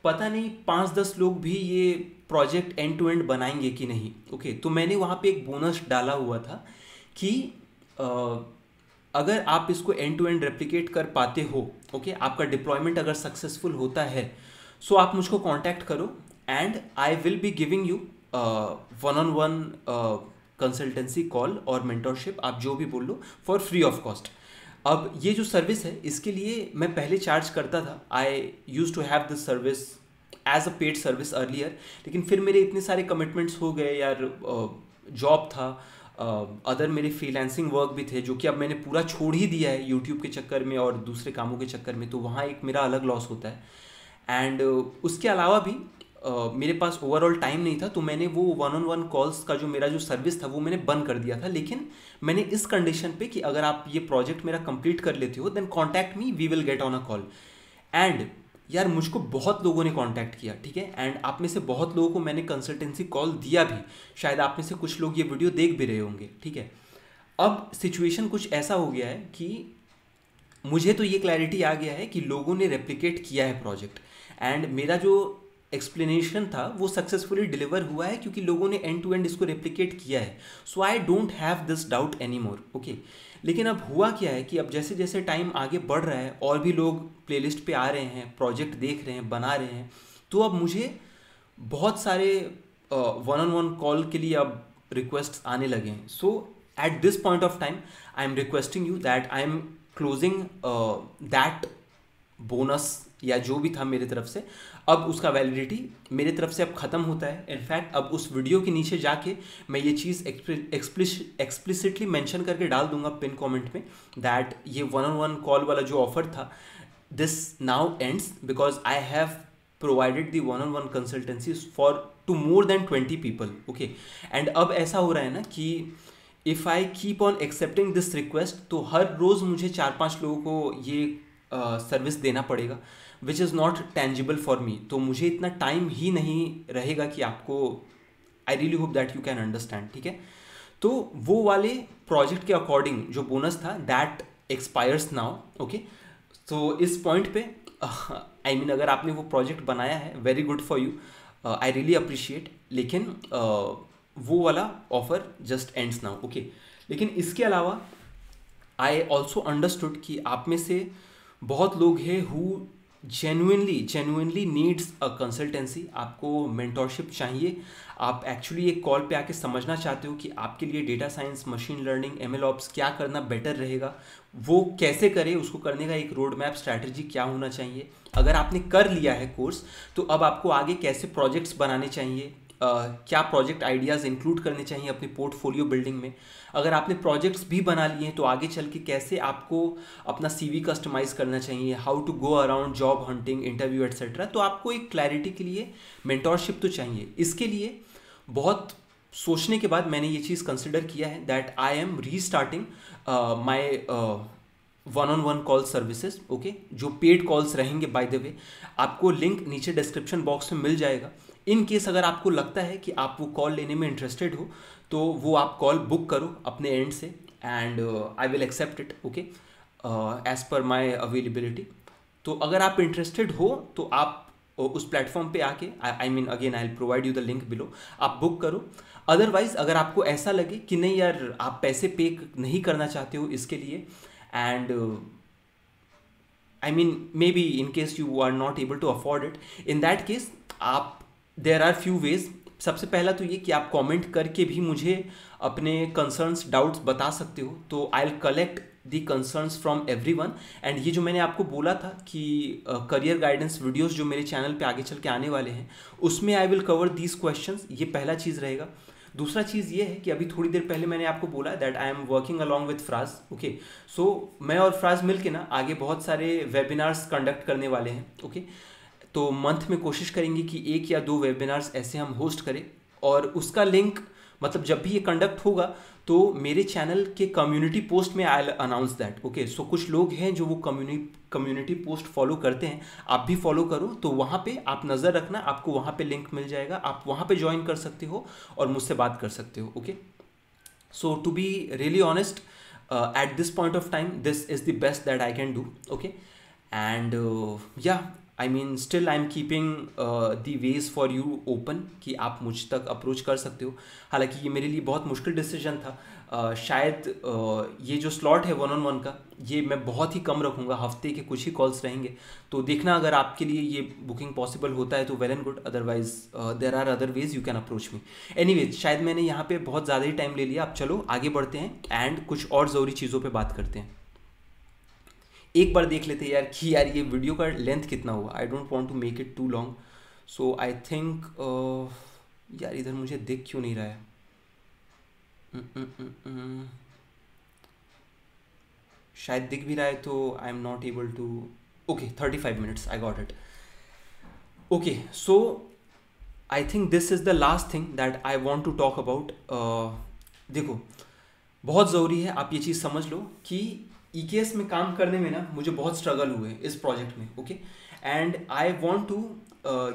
पता नहीं 5-10 लोग भी ये प्रोजेक्ट एंड टू एंड बनाएंगे कि नहीं। ओके, तो मैंने वहाँ पे एक बोनस डाला हुआ था कि अगर आप इसको एंड टू एंड रेप्लिकेट कर पाते हो, ओके, आपका डिप्लॉयमेंट अगर सक्सेसफुल होता है, सो आप मुझको कांटेक्ट करो and I will be giving you one on one consultancy call और मेंटरशिप, आप जो भी बोल लो, फॉर फ्री ऑफ कॉस्ट। अब ये जो सर्विस है इसके लिए मैं पहले चार्ज करता था, I use to have this service as a paid service earlier, लेकिन फिर मेरे इतने सारे कमिटमेंट्स हो गए यार, जॉब था, अदर मेरे फ्रीलांसिंग वर्क भी थे जो कि अब मैंने पूरा छोड़ ही दिया है यूट्यूब के चक्कर में और दूसरे कामों के चक्कर में, तो वहाँ एक मेरा अलग लॉस होता है। एंड उसके अलावा भी मेरे पास ओवरऑल टाइम नहीं था, तो मैंने वो वन ऑन वन कॉल्स का जो मेरा जो सर्विस था वो मैंने बंद कर दिया था। लेकिन मैंने इस कंडीशन पे कि अगर आप ये प्रोजेक्ट मेरा कंप्लीट कर लेते हो then contact me, we will get on a call. And यार मुझको बहुत लोगों ने कांटेक्ट किया, ठीक है, एंड आप में से बहुत लोगों को मैंने कंसल्टेंसी कॉल दिया भी, शायद आप में से कुछ लोग ये वीडियो देख भी रहे होंगे, ठीक है। अब सिचुएशन कुछ ऐसा हो गया है कि मुझे तो ये क्लैरिटी आ गया है कि लोगों ने रेप्लिकेट किया है प्रोजेक्ट, एंड मेरा जो एक्सप्लेनेशन था वो सक्सेसफुली डिलीवर हुआ है क्योंकि लोगों ने एंड टू एंड इसको रेप्लिकेट किया है। So I don't have this doubt anymore, okay. लेकिन अब हुआ क्या है कि अब जैसे जैसे टाइम आगे बढ़ रहा है और भी लोग प्लेलिस्ट पे आ रहे हैं, प्रोजेक्ट देख रहे हैं, बना रहे हैं, तो अब मुझे बहुत सारे वन ऑन वन कॉल के लिए अब रिक्वेस्ट आने लगे हैं। So at this point of time I am requesting you that I am closing that bonus या जो भी था मेरे तरफ से, अब उसका वैलिडिटी मेरे तरफ से अब ख़त्म होता है। इनफैक्ट अब उस वीडियो के नीचे जाके मैं ये चीज़ एक्सप्लिसिटली मेंशन करके डाल दूंगा पिन कमेंट में दैट ये वन ऑन वन कॉल वाला जो ऑफर था, this now ends because I have provided the one on one consultancy for two more than 20 people, okay. And अब ऐसा हो रहा है ना कि if I keep on accepting this request, तो हर रोज़ मुझे 4-5 लोगों को ये सर्विस देना पड़ेगा, which is not tangible for me. तो मुझे इतना टाइम ही नहीं रहेगा कि आपको, आई really hope that you can understand, ठीक है। तो वो वाले प्रोजेक्ट के अकॉर्डिंग जो बोनस था दैट एक्सपायर्स नाउ, ओके। तो इस पॉइंट पे आई मीन अगर आपने वो प्रोजेक्ट बनाया है, very good for you, I really appreciate, लेकिन वो वाला offer just ends now, okay. लेकिन इसके अलावा आई ऑल्सो अंडरस्टूड कि आप में से बहुत लोग हैं who genuinely needs a consultancy, आपको मेंटोरशिप चाहिए, आप एक्चुअली एक कॉल पे आके समझना चाहते हो कि आपके लिए data science, machine learning, ML ops क्या करना बेटर रहेगा, वो कैसे करें, उसको करने का एक रोड मैप, स्ट्रैटेजी क्या होना चाहिए। अगर आपने कर लिया है कोर्स तो अब आपको आगे कैसे प्रोजेक्ट्स बनाने चाहिए, क्या प्रोजेक्ट आइडियाज़ इंक्लूड करने चाहिए अपनी पोर्टफोलियो बिल्डिंग में। अगर आपने प्रोजेक्ट्स भी बना लिए हैं तो आगे चल के कैसे आपको अपना सीवी कस्टमाइज़ करना चाहिए, how to go around job hunting, interview etcetera. तो आपको एक क्लैरिटी के लिए मेंटोरशिप तो चाहिए। इसके लिए बहुत सोचने के बाद मैंने ये चीज़ कंसिडर किया है that I M restarting my one on one call services, okay, जो पेड कॉल्स रहेंगे। बाय द वे आपको लिंक नीचे डिस्क्रिप्शन बॉक्स में मिल जाएगा। इन केस अगर आपको लगता है कि आप वो कॉल लेने में इंटरेस्टेड हो तो वो आप कॉल बुक करो अपने एंड से, and I will accept it, okay, as per my availability. तो अगर आप इंटरेस्टेड हो तो आप उस प्लेटफॉर्म पे आके, I mean again I will provide you the link below, आप बुक करो। अदरवाइज अगर आपको ऐसा लगे कि नहीं यार आप पैसे पे नहीं करना चाहते हो इसके लिए, and I mean maybe in case you are not able to afford it, in that case आप, देयर आर फ्यू वेज। सबसे पहला तो ये कि आप कमेंट करके भी मुझे अपने कंसर्न्स, डाउट्स बता सकते हो, तो I will collect the concerns from everyone. And ये जो मैंने आपको बोला था कि करियर गाइडेंस वीडियोस जो मेरे चैनल पे आगे चल के आने वाले हैं उसमें I will cover these questions, ये पहला चीज़ रहेगा। दूसरा चीज़ ये है कि अभी थोड़ी देर पहले मैंने आपको बोला that I am working along with Faraz, okay. So मैं और फ्राज मिल के ना आगे बहुत सारे वेबिनार्स कंडक्ट करने वाले हैं, ओके। तो मंथ में कोशिश करेंगे कि 1 या 2 वेबिनार्स ऐसे हम होस्ट करें, और उसका लिंक मतलब जब भी ये कंडक्ट होगा तो मेरे चैनल के कम्युनिटी पोस्ट में आई अनाउंस दैट। ओके, सो कुछ लोग हैं जो वो कम्युनिटी पोस्ट फॉलो करते हैं, आप भी फॉलो करो, तो वहाँ पे आप नज़र रखना, आपको वहाँ पे लिंक मिल जाएगा, आप वहाँ पे ज्वाइन कर सकते हो और मुझसे बात कर सकते हो। Okay, so to be really honest, at this point of time this is the best that I can do. Okay, and yeah, I mean still I'm keeping the ways for you open कि आप मुझ तक अप्रोच कर सकते हो। हालांकि ये मेरे लिए बहुत मुश्किल डिसीजन था, शायद ये जो स्लॉट है 1-on-1 का, ये मैं बहुत ही कम रखूँगा, हफ्ते के कुछ ही कॉल्स रहेंगे, तो देखना अगर आपके लिए ये बुकिंग पॉसिबल होता है तो well and good, otherwise there are other ways you can approach me. Anyways, शायद मैंने यहाँ पे बहुत ज़्यादा ही टाइम ले लिया, अब चलो आगे बढ़ते हैं एंड कुछ और ज़रूरी चीज़ों पे बात करते हैं। एक बार देख लेते हैं यार कि यार ये वीडियो का लेंथ कितना हुआ, I don't want to make it too long, so I think यार इधर मुझे दिख क्यों नहीं रहा है, शायद दिख भी रहा है तो I am not able to, okay 35 minutes, I got it. Okay, so I think this is the last thing that I want to talk about. देखो, बहुत ज़रूरी है आप ये चीज़ समझ लो कि EKS में काम करने में ना मुझे बहुत स्ट्रगल हुए इस प्रोजेक्ट में। Okay, and I want to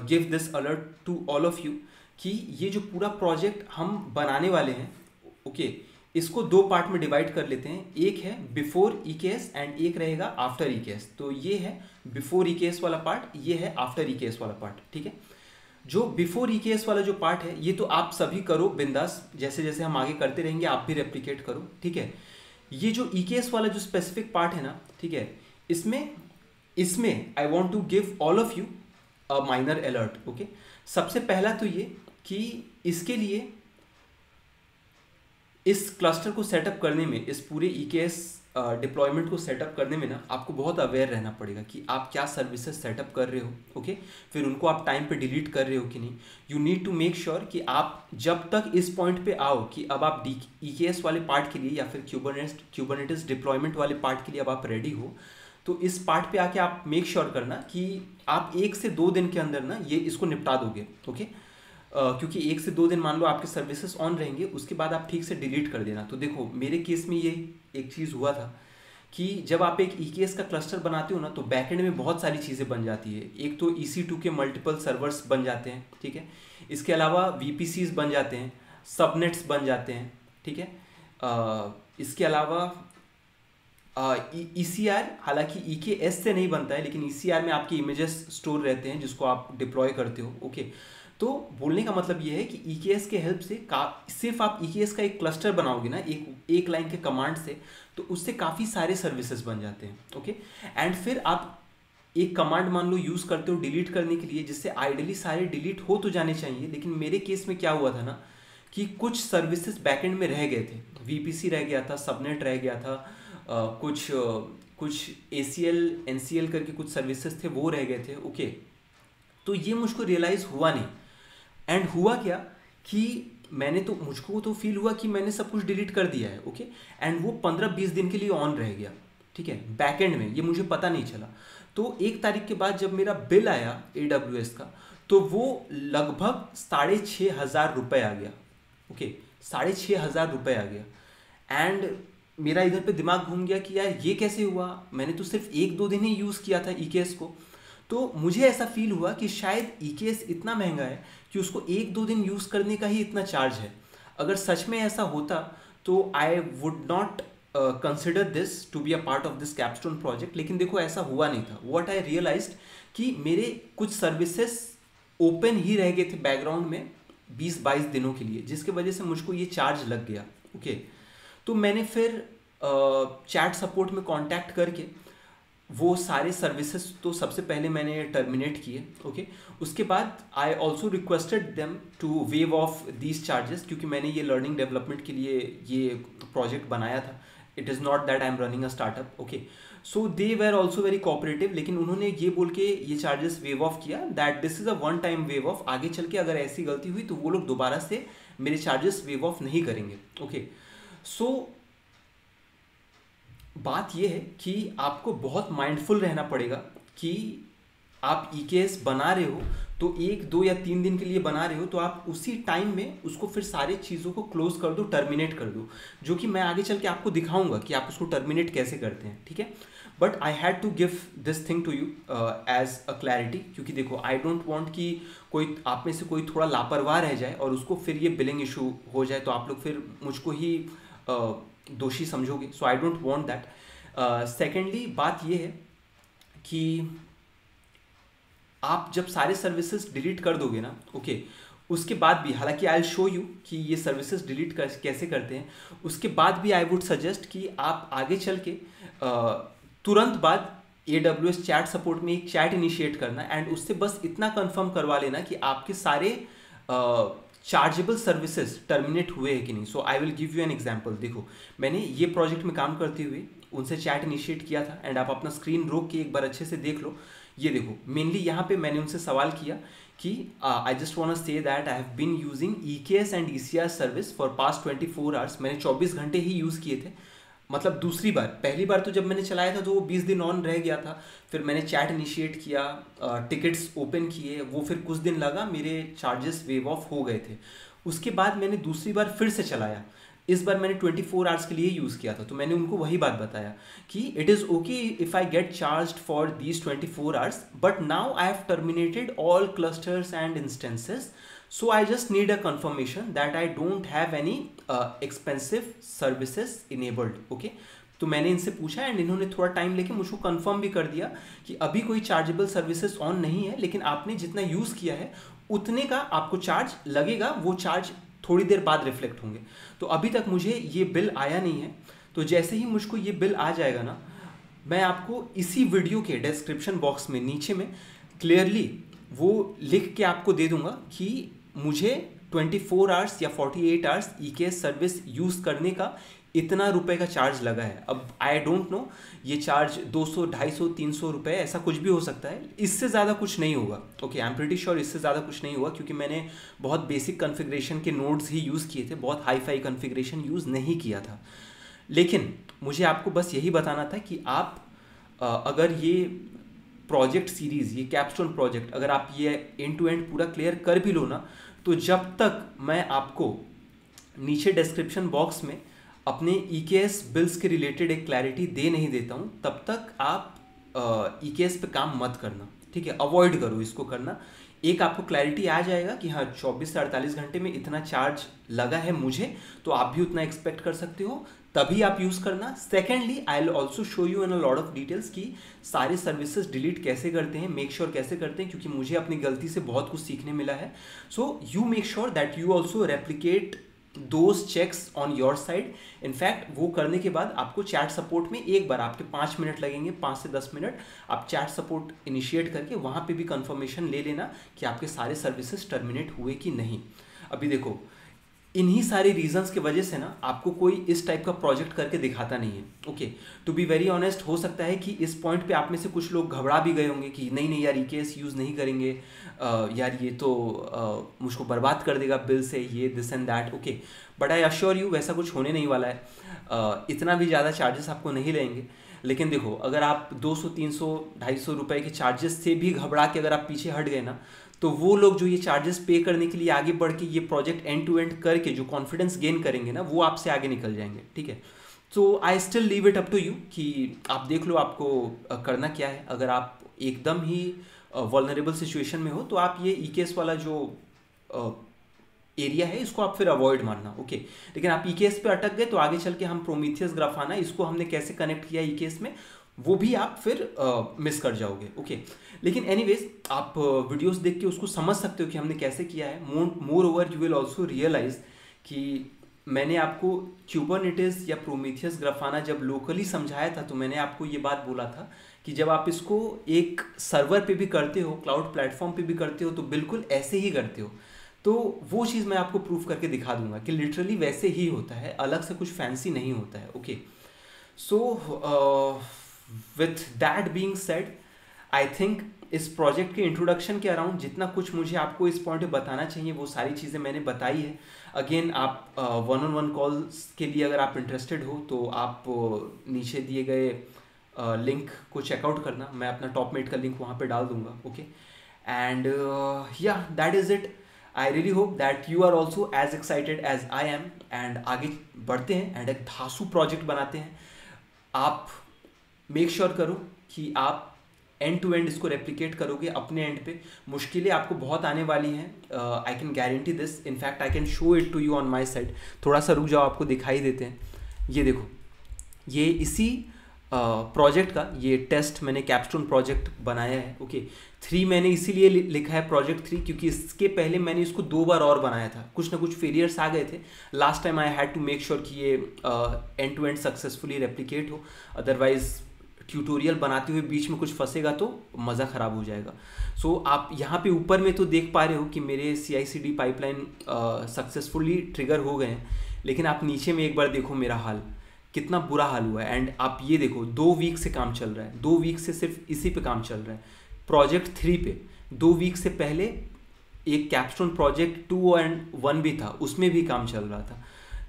give this alert to all of you कि ये जो पूरा प्रोजेक्ट हम बनाने वाले हैं, ओके, इसको 2 पार्ट में डिवाइड कर लेते हैं। एक है बिफोर EKS एंड एक रहेगा आफ्टर EKS। तो ये है बिफोर EKS वाला पार्ट, ये है आफ्टर EKS वाला पार्ट। ठीक है, जो बिफोर EKS वाला जो पार्ट है ये तो आप सभी करो बिंदास, जैसे जैसे हम आगे करते रहेंगे आप भी रेप्लिकेट करो। ठीक है, ये जो EKS वाला जो स्पेसिफिक पार्ट है ना, ठीक है, इसमें I want to give all of you a minor alert. Okay, सबसे पहला तो ये कि इसके लिए इस क्लस्टर को सेटअप करने में, इस पूरे EKS डिप्लॉयमेंट को सेटअप करने में ना आपको बहुत अवेयर रहना पड़ेगा कि आप क्या सर्विसेज सेटअप कर रहे हो। ओके, फिर उनको आप टाइम पे डिलीट कर रहे हो कि नहीं। You need to make sure कि आप जब तक इस पॉइंट पे आओ कि अब आप EKS वाले पार्ट के लिए या फिर क्यूबरनेटिस डिप्लॉयमेंट वाले पार्ट के लिए अब आप रेडी हो, तो इस पार्ट पे आके आप मेक श्योर करना कि आप 1 से 2 दिन के अंदर ना ये इसको निपटा दोगे। ओके, क्योंकि 1 से 2 दिन मान लो आपके सर्विसेज ऑन रहेंगे, उसके बाद आप ठीक से डिलीट कर देना। तो देखो मेरे केस में ये एक चीज़ हुआ था कि जब आप एक EKS का क्लस्टर बनाते हो ना तो बैकएंड में बहुत सारी चीज़ें बन जाती है। एक तो EC2 के मल्टीपल सर्वर्स बन जाते हैं, ठीक है, इसके अलावा VPCs बन जाते हैं, सबनेट्स बन जाते हैं, ठीक है, इसके अलावा ECR, हालांकि EKS से नहीं बनता है लेकिन ECR में आपके इमेजेस स्टोर रहते हैं जिसको आप डिप्लॉय करते हो। ओके, तो बोलने का मतलब ये है कि EKS के हेल्प से सिर्फ आप EKS का एक क्लस्टर बनाओगे ना एक लाइन के कमांड से, तो उससे काफ़ी सारे सर्विसेज बन जाते हैं। ओके, एंड फिर आप एक कमांड मान लो यूज़ करते हो डिलीट करने के लिए, जिससे आइडियली सारे डिलीट हो तो जाने चाहिए, लेकिन मेरे केस में क्या हुआ था ना कि कुछ सर्विसेज बैकएंड में रह गए थे, VPC रह गया था, सबनेट रह गया था, कुछ ACL NCL करके कुछ सर्विसेज थे वो रह गए थे। ओके, तो ये मुझको रियलाइज़ हुआ नहीं, एंड हुआ क्या कि मुझको तो फील हुआ कि मैंने सब कुछ डिलीट कर दिया है। ओके, एंड वो 15-20 दिन के लिए ऑन रह गया, ठीक है, बैकएंड में, ये मुझे पता नहीं चला। तो 1 तारीख के बाद जब मेरा बिल आया AWS का, तो वो लगभग 6,500 रुपये आ गया। ओके, 6,500 रुपये आ गया, एंड मेरा इधर पे दिमाग घूम गया कि यार ये कैसे हुआ, मैंने तो सिर्फ 1-2 दिन ही यूज़ किया था EKS को। तो मुझे ऐसा फील हुआ कि शायद EKS इतना महंगा है कि उसको 1-2 दिन यूज़ करने का ही इतना चार्ज है। अगर सच में ऐसा होता तो I would not consider this to be a part of this capstone project, लेकिन देखो ऐसा हुआ नहीं था। व्हाट आई रियलाइज्ड कि मेरे कुछ सर्विसेज ओपन ही रह गए थे बैकग्राउंड में 20-22 दिनों के लिए, जिसकी वजह से मुझको ये चार्ज लग गया। ओके, तो मैंने फिर चैट सपोर्ट में कांटेक्ट करके वो सारे सर्विसेज तो सबसे पहले मैंने टर्मिनेट किए। ओके, उसके बाद I also requested them to waive off these charges, क्योंकि मैंने ये लर्निंग डेवलपमेंट के लिए ये प्रोजेक्ट बनाया था। It is not that I am running a startup. Okay, so they were also very cooperative, लेकिन उन्होंने ये बोल के ये चार्जेस वेव ऑफ किया that this is a one time wave of, आगे चल के अगर ऐसी गलती हुई तो वो लोग दोबारा से मेरे चार्जेस वेव ऑफ नहीं करेंगे। ओके, सो बात यह है कि आपको बहुत माइंडफुल रहना पड़ेगा कि आप EKS बना रहे हो तो 1 2 या 3 दिन के लिए बना रहे हो, तो आप उसी टाइम में उसको फिर सारी चीज़ों को क्लोज कर दो, टर्मिनेट कर दो, जो कि मैं आगे चल के आपको दिखाऊंगा कि आप उसको टर्मिनेट कैसे करते हैं, ठीक है। But I had to give this thing to you as a clarity, क्योंकि देखो आई डोंट वांट कि कोई आप में से कोई थोड़ा लापरवाह रह जाए और उसको फिर ये बिलिंग इशू हो जाए, तो आप लोग फिर मुझको ही दोषी समझोगे। So I don't want that. Secondly बात ये है कि आप जब सारे सर्विसेज डिलीट कर दोगे ना, ओके, उसके बाद भी, हालांकि आई विल शो यू कि ये सर्विसेज डिलीट कैसे करते हैं, उसके बाद भी आई वुड सजेस्ट कि आप आगे चल के तुरंत बाद AWS चैट सपोर्ट में एक चैट इनिशिएट करना, एंड उससे बस इतना कंफर्म करवा लेना कि आपके सारे चार्जेबल सर्विसेज टर्मिनेट हुए हैं कि नहीं। So I will give you an example. देखो, मैंने ये प्रोजेक्ट में काम करते हुए उनसे चैट इनिशिएट किया था, एंड आप अपना स्क्रीन रोक के एक बार अच्छे से देख लो। ये देखो, मेनली यहाँ पे मैंने उनसे सवाल किया कि I just want to say that I have been using EKS and ECR service for past 24 hours. मैंने 24 घंटे ही यूज़ किए थे, मतलब दूसरी बार। पहली बार तो जब मैंने चलाया था तो वो 20 दिन ऑन रह गया था, फिर मैंने चैट इनिशिएट किया, टिकट्स ओपन किए, वो फिर कुछ दिन लगा, मेरे चार्जेस वेव ऑफ हो गए थे। उसके बाद मैंने दूसरी बार फिर से चलाया, इस बार मैंने 24 आवर्स के लिए यूज़ किया था, तो मैंने उनको वही बात बताया कि it is okay if I get charged for these 24 hours, but now I have terminated all clusters and instances, so I just need a confirmation that I don't have any expensive services enabled, okay। तो मैंने इनसे पूछा एंड इन्होंने थोड़ा टाइम लेके मुझको कंफर्म भी कर दिया कि अभी कोई चार्जेबल सर्विसेज ऑन नहीं है, लेकिन आपने जितना यूज़ किया है उतने का आपको चार्ज लगेगा, वो चार्ज थोड़ी देर बाद रिफ्लेक्ट होंगे। तो अभी तक मुझे ये बिल आया नहीं है, तो जैसे ही मुझको ये बिल आ जाएगा ना, मैं आपको इसी वीडियो के डिस्क्रिप्शन बॉक्स में नीचे में क्लियरली वो लिख के आपको दे दूंगा कि मुझे 24 आवर्स या 48 आवर्स EKS सर्विस यूज़ करने का इतना रुपए का चार्ज लगा है। अब आई डोंट नो, ये चार्ज 200 250 300 रुपये ऐसा कुछ भी हो सकता है, इससे ज़्यादा कुछ नहीं होगा, okay. I am pretty sure इससे ज़्यादा कुछ नहीं हुआ, क्योंकि मैंने बहुत बेसिक कॉन्फ़िगरेशन के नोड्स ही यूज़ किए थे, बहुत हाई फाई कॉन्फ़िगरेशन यूज़ नहीं किया था। लेकिन मुझे आपको बस यही बताना था कि आप अगर ये प्रोजेक्ट सीरीज़, ये कैपस्टोन प्रोजेक्ट, अगर आप ये एंड टू एंड पूरा क्लियर कर भी लो ना, तो जब तक मैं आपको नीचे डिस्क्रिप्शन बॉक्स में अपने EKS बिल्स के रिलेटेड एक क्लैरिटी दे नहीं देता हूँ, तब तक आप EKS पे काम मत करना, ठीक है। अवॉइड करो इसको करना। एक आपको क्लैरिटी आ जाएगा कि हाँ 24 से 48 घंटे में इतना चार्ज लगा है मुझे, तो आप भी उतना एक्सपेक्ट कर सकते हो, तभी आप यूज़ करना। Secondly I will also show you in a lot of details कि सारे सर्विसेज डिलीट कैसे करते हैं, मेक श्योर कैसे करते हैं, क्योंकि मुझे अपनी गलती से बहुत कुछ सीखने मिला है। So you make sure that you also replicate those checks on your side. In fact वो करने के बाद आपको चैट सपोर्ट में एक बार आपके 5 मिनट लगेंगे, 5 से 10 मिनट, आप चैट सपोर्ट इनिशिएट करके वहाँ पे भी कंफर्मेशन ले लेना कि आपके सारे सर्विसेज टर्मिनेट हुए कि नहीं। अभी देखो, इन्हीं सारे रीजंस की वजह से ना आपको कोई इस टाइप का प्रोजेक्ट करके दिखाता नहीं है, okay. To be very honest, हो सकता है कि इस पॉइंट पे आप में से कुछ लोग घबरा भी गए होंगे कि नहीं नहीं यार EKS यूज़ नहीं करेंगे, यार ये तो मुझको बर्बाद कर देगा बिल से, ये this and that, okay. But I assure you वैसा कुछ होने नहीं वाला है, इतना भी ज़्यादा चार्जेस आपको नहीं लेंगे। लेकिन देखो, अगर आप 200 300 250 रुपये के चार्जेस से भी घबरा के अगर आप पीछे हट गए ना, तो वो लोग जो ये चार्जेस पे करने के लिए आगे बढ़ के ये प्रोजेक्ट एंड टू एंड करके जो कॉन्फिडेंस गेन करेंगे ना, वो आपसे आगे निकल जाएंगे, ठीक है। तो I still leave it up to you कि आप देख लो आपको करना क्या है। अगर आप एकदम ही वल्नरेबल सिचुएशन में हो तो आप ये EKS वाला जो एरिया है इसको आप फिर अवॉइड मारना, ओके। लेकिन आप EKS पे अटक गए तो आगे चल के हम प्रोमीथियस ग्राफाना, इसको हमने कैसे कनेक्ट किया EKS में, वो भी आप फिर मिस कर जाओगे, ओके। लेकिन एनीवेज आप वीडियोस देख के उसको समझ सकते हो कि हमने कैसे किया है। Moreover you will also realize कि मैंने आपको क्यूबरनेटिस या प्रोमीथियस ग्राफाना जब लोकली समझाया था, तो मैंने आपको ये बात बोला था कि जब आप इसको एक सर्वर पे भी करते हो, क्लाउड प्लेटफॉर्म पे भी करते हो, तो बिल्कुल ऐसे ही करते हो। तो वो चीज़ मैं आपको प्रूफ करके दिखा दूंगा कि लिटरली वैसे ही होता है, अलग से कुछ फैंसी नहीं होता है, okay. So with that being said, I think इस प्रोजेक्ट के इंट्रोडक्शन के अराउंड जितना कुछ मुझे आपको इस पॉइंट पे बताना चाहिए वो सारी चीज़ें मैंने बताई है। अगेन आप 1-on-1 कॉल्स के लिए अगर आप इंटरेस्टेड हो तो आप नीचे दिए गए लिंक को चेकआउट करना, मैं अपना टॉपमेट का लिंक वहाँ पे डाल दूंगा, okay. And yeah that is it. I really hope that you are also as excited as I am, and आगे बढ़ते हैं एंड एक धांसू प्रोजेक्ट बनाते हैं। आप मेक श्योर करो कि आप एंड टू एंड इसको रेप्लिकेट करोगे अपने एंड पे। मुश्किलें आपको बहुत आने वाली हैं, I can guarantee this, in fact I can show it to you on my side. थोड़ा सा रुक जाओ, आपको दिखाई देते हैं। ये देखो, ये इसी प्रोजेक्ट का ये टेस्ट मैंने कैपस्टोन प्रोजेक्ट बनाया है, ओके। 3 मैंने इसीलिए लिखा है प्रोजेक्ट 3 क्योंकि इसके पहले मैंने इसको 2 बार और बनाया था, कुछ ना कुछ फेलियर्स आ गए थे। Last time I had to make sure कि ये end to end successfully replicate हो, अदरवाइज ट्यूटोरियल बनाते हुए बीच में कुछ फंसेगा तो मज़ा ख़राब हो जाएगा। सो आप यहाँ पे ऊपर में तो देख पा रहे हो कि मेरे CI/CD पाइपलाइन सक्सेसफुली ट्रिगर हो गए हैं, लेकिन आप नीचे में एक बार देखो मेरा हाल, कितना बुरा हाल हुआ है। एंड आप ये देखो 2 वीक से काम चल रहा है, 2 वीक से सिर्फ इसी पे काम चल रहा है, प्रोजेक्ट 3 पे। 2 वीक से पहले एक कैपस्टोन प्रोजेक्ट 2 और 1 भी था, उसमें भी काम चल रहा था।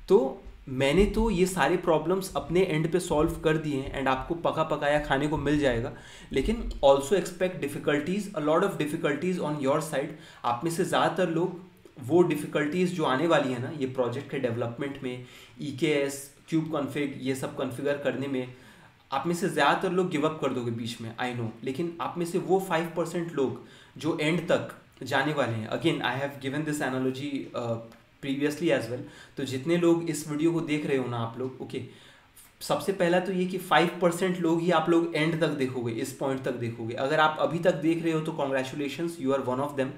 तो मैंने तो ये सारे प्रॉब्लम्स अपने एंड पे सॉल्व कर दिए हैं एंड आपको पका पकाया खाने को मिल जाएगा। लेकिन also expect difficulties, a lot of difficulties on your side. आप में से ज़्यादातर लोग वो डिफ़िकल्टीज़ जो आने वाली है ना ये प्रोजेक्ट के डेवलपमेंट में, EKS, क्यूब कॉन्फ़िग, ये सब कॉन्फ़िगर करने में, आप में से ज़्यादातर लोग गिव अप कर दोगे बीच में, आई नो। लेकिन आप में से वो 5% लोग जो एंड तक जाने वाले हैं, again I have given this analogy previously as well. तो जितने लोग इस वीडियो को देख रहे हो ना आप लोग, ओके, सबसे पहला तो ये कि 5% लोग ही आप लोग एंड तक देखोगे, इस पॉइंट तक देखोगे। अगर आप अभी तक देख रहे हो तो congratulations, you are one of them.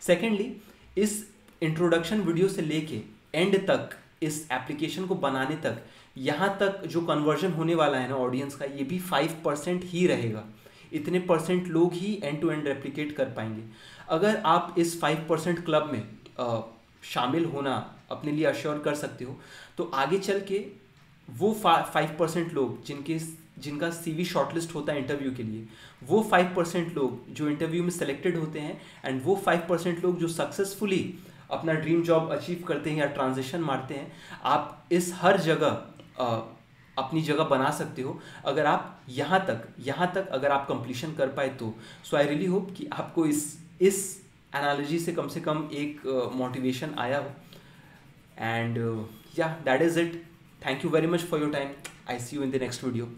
Secondly, इस इंट्रोडक्शन वीडियो से लेके एंड तक, इस एप्लीकेशन को बनाने तक, यहाँ तक जो कन्वर्जन होने वाला है ना ऑडियंस का, ये भी 5% ही रहेगा। इतने परसेंट लोग ही एंड टू एंड रेप्लिकेट कर पाएंगे। अगर आप इस 5% क्लब में शामिल होना अपने लिए अश्योर कर सकते हो, तो आगे चल के वो 5% लोग जिनका CV शॉर्टलिस्ट होता है इंटरव्यू के लिए, वो 5% लोग जो इंटरव्यू में सेलेक्टेड होते हैं, एंड वो 5% लोग जो सक्सेसफुली अपना ड्रीम जॉब अचीव करते हैं या ट्रांजिशन मारते हैं, आप इस हर जगह अपनी जगह बना सकते हो अगर आप यहाँ तक अगर आप कंप्लीशन कर पाए तो। सो आई रियली होप कि आपको इस एनालॉजी से कम एक मोटिवेशन आया हो। And yeah that is it. Thank you very much for your time. I see you in the next video.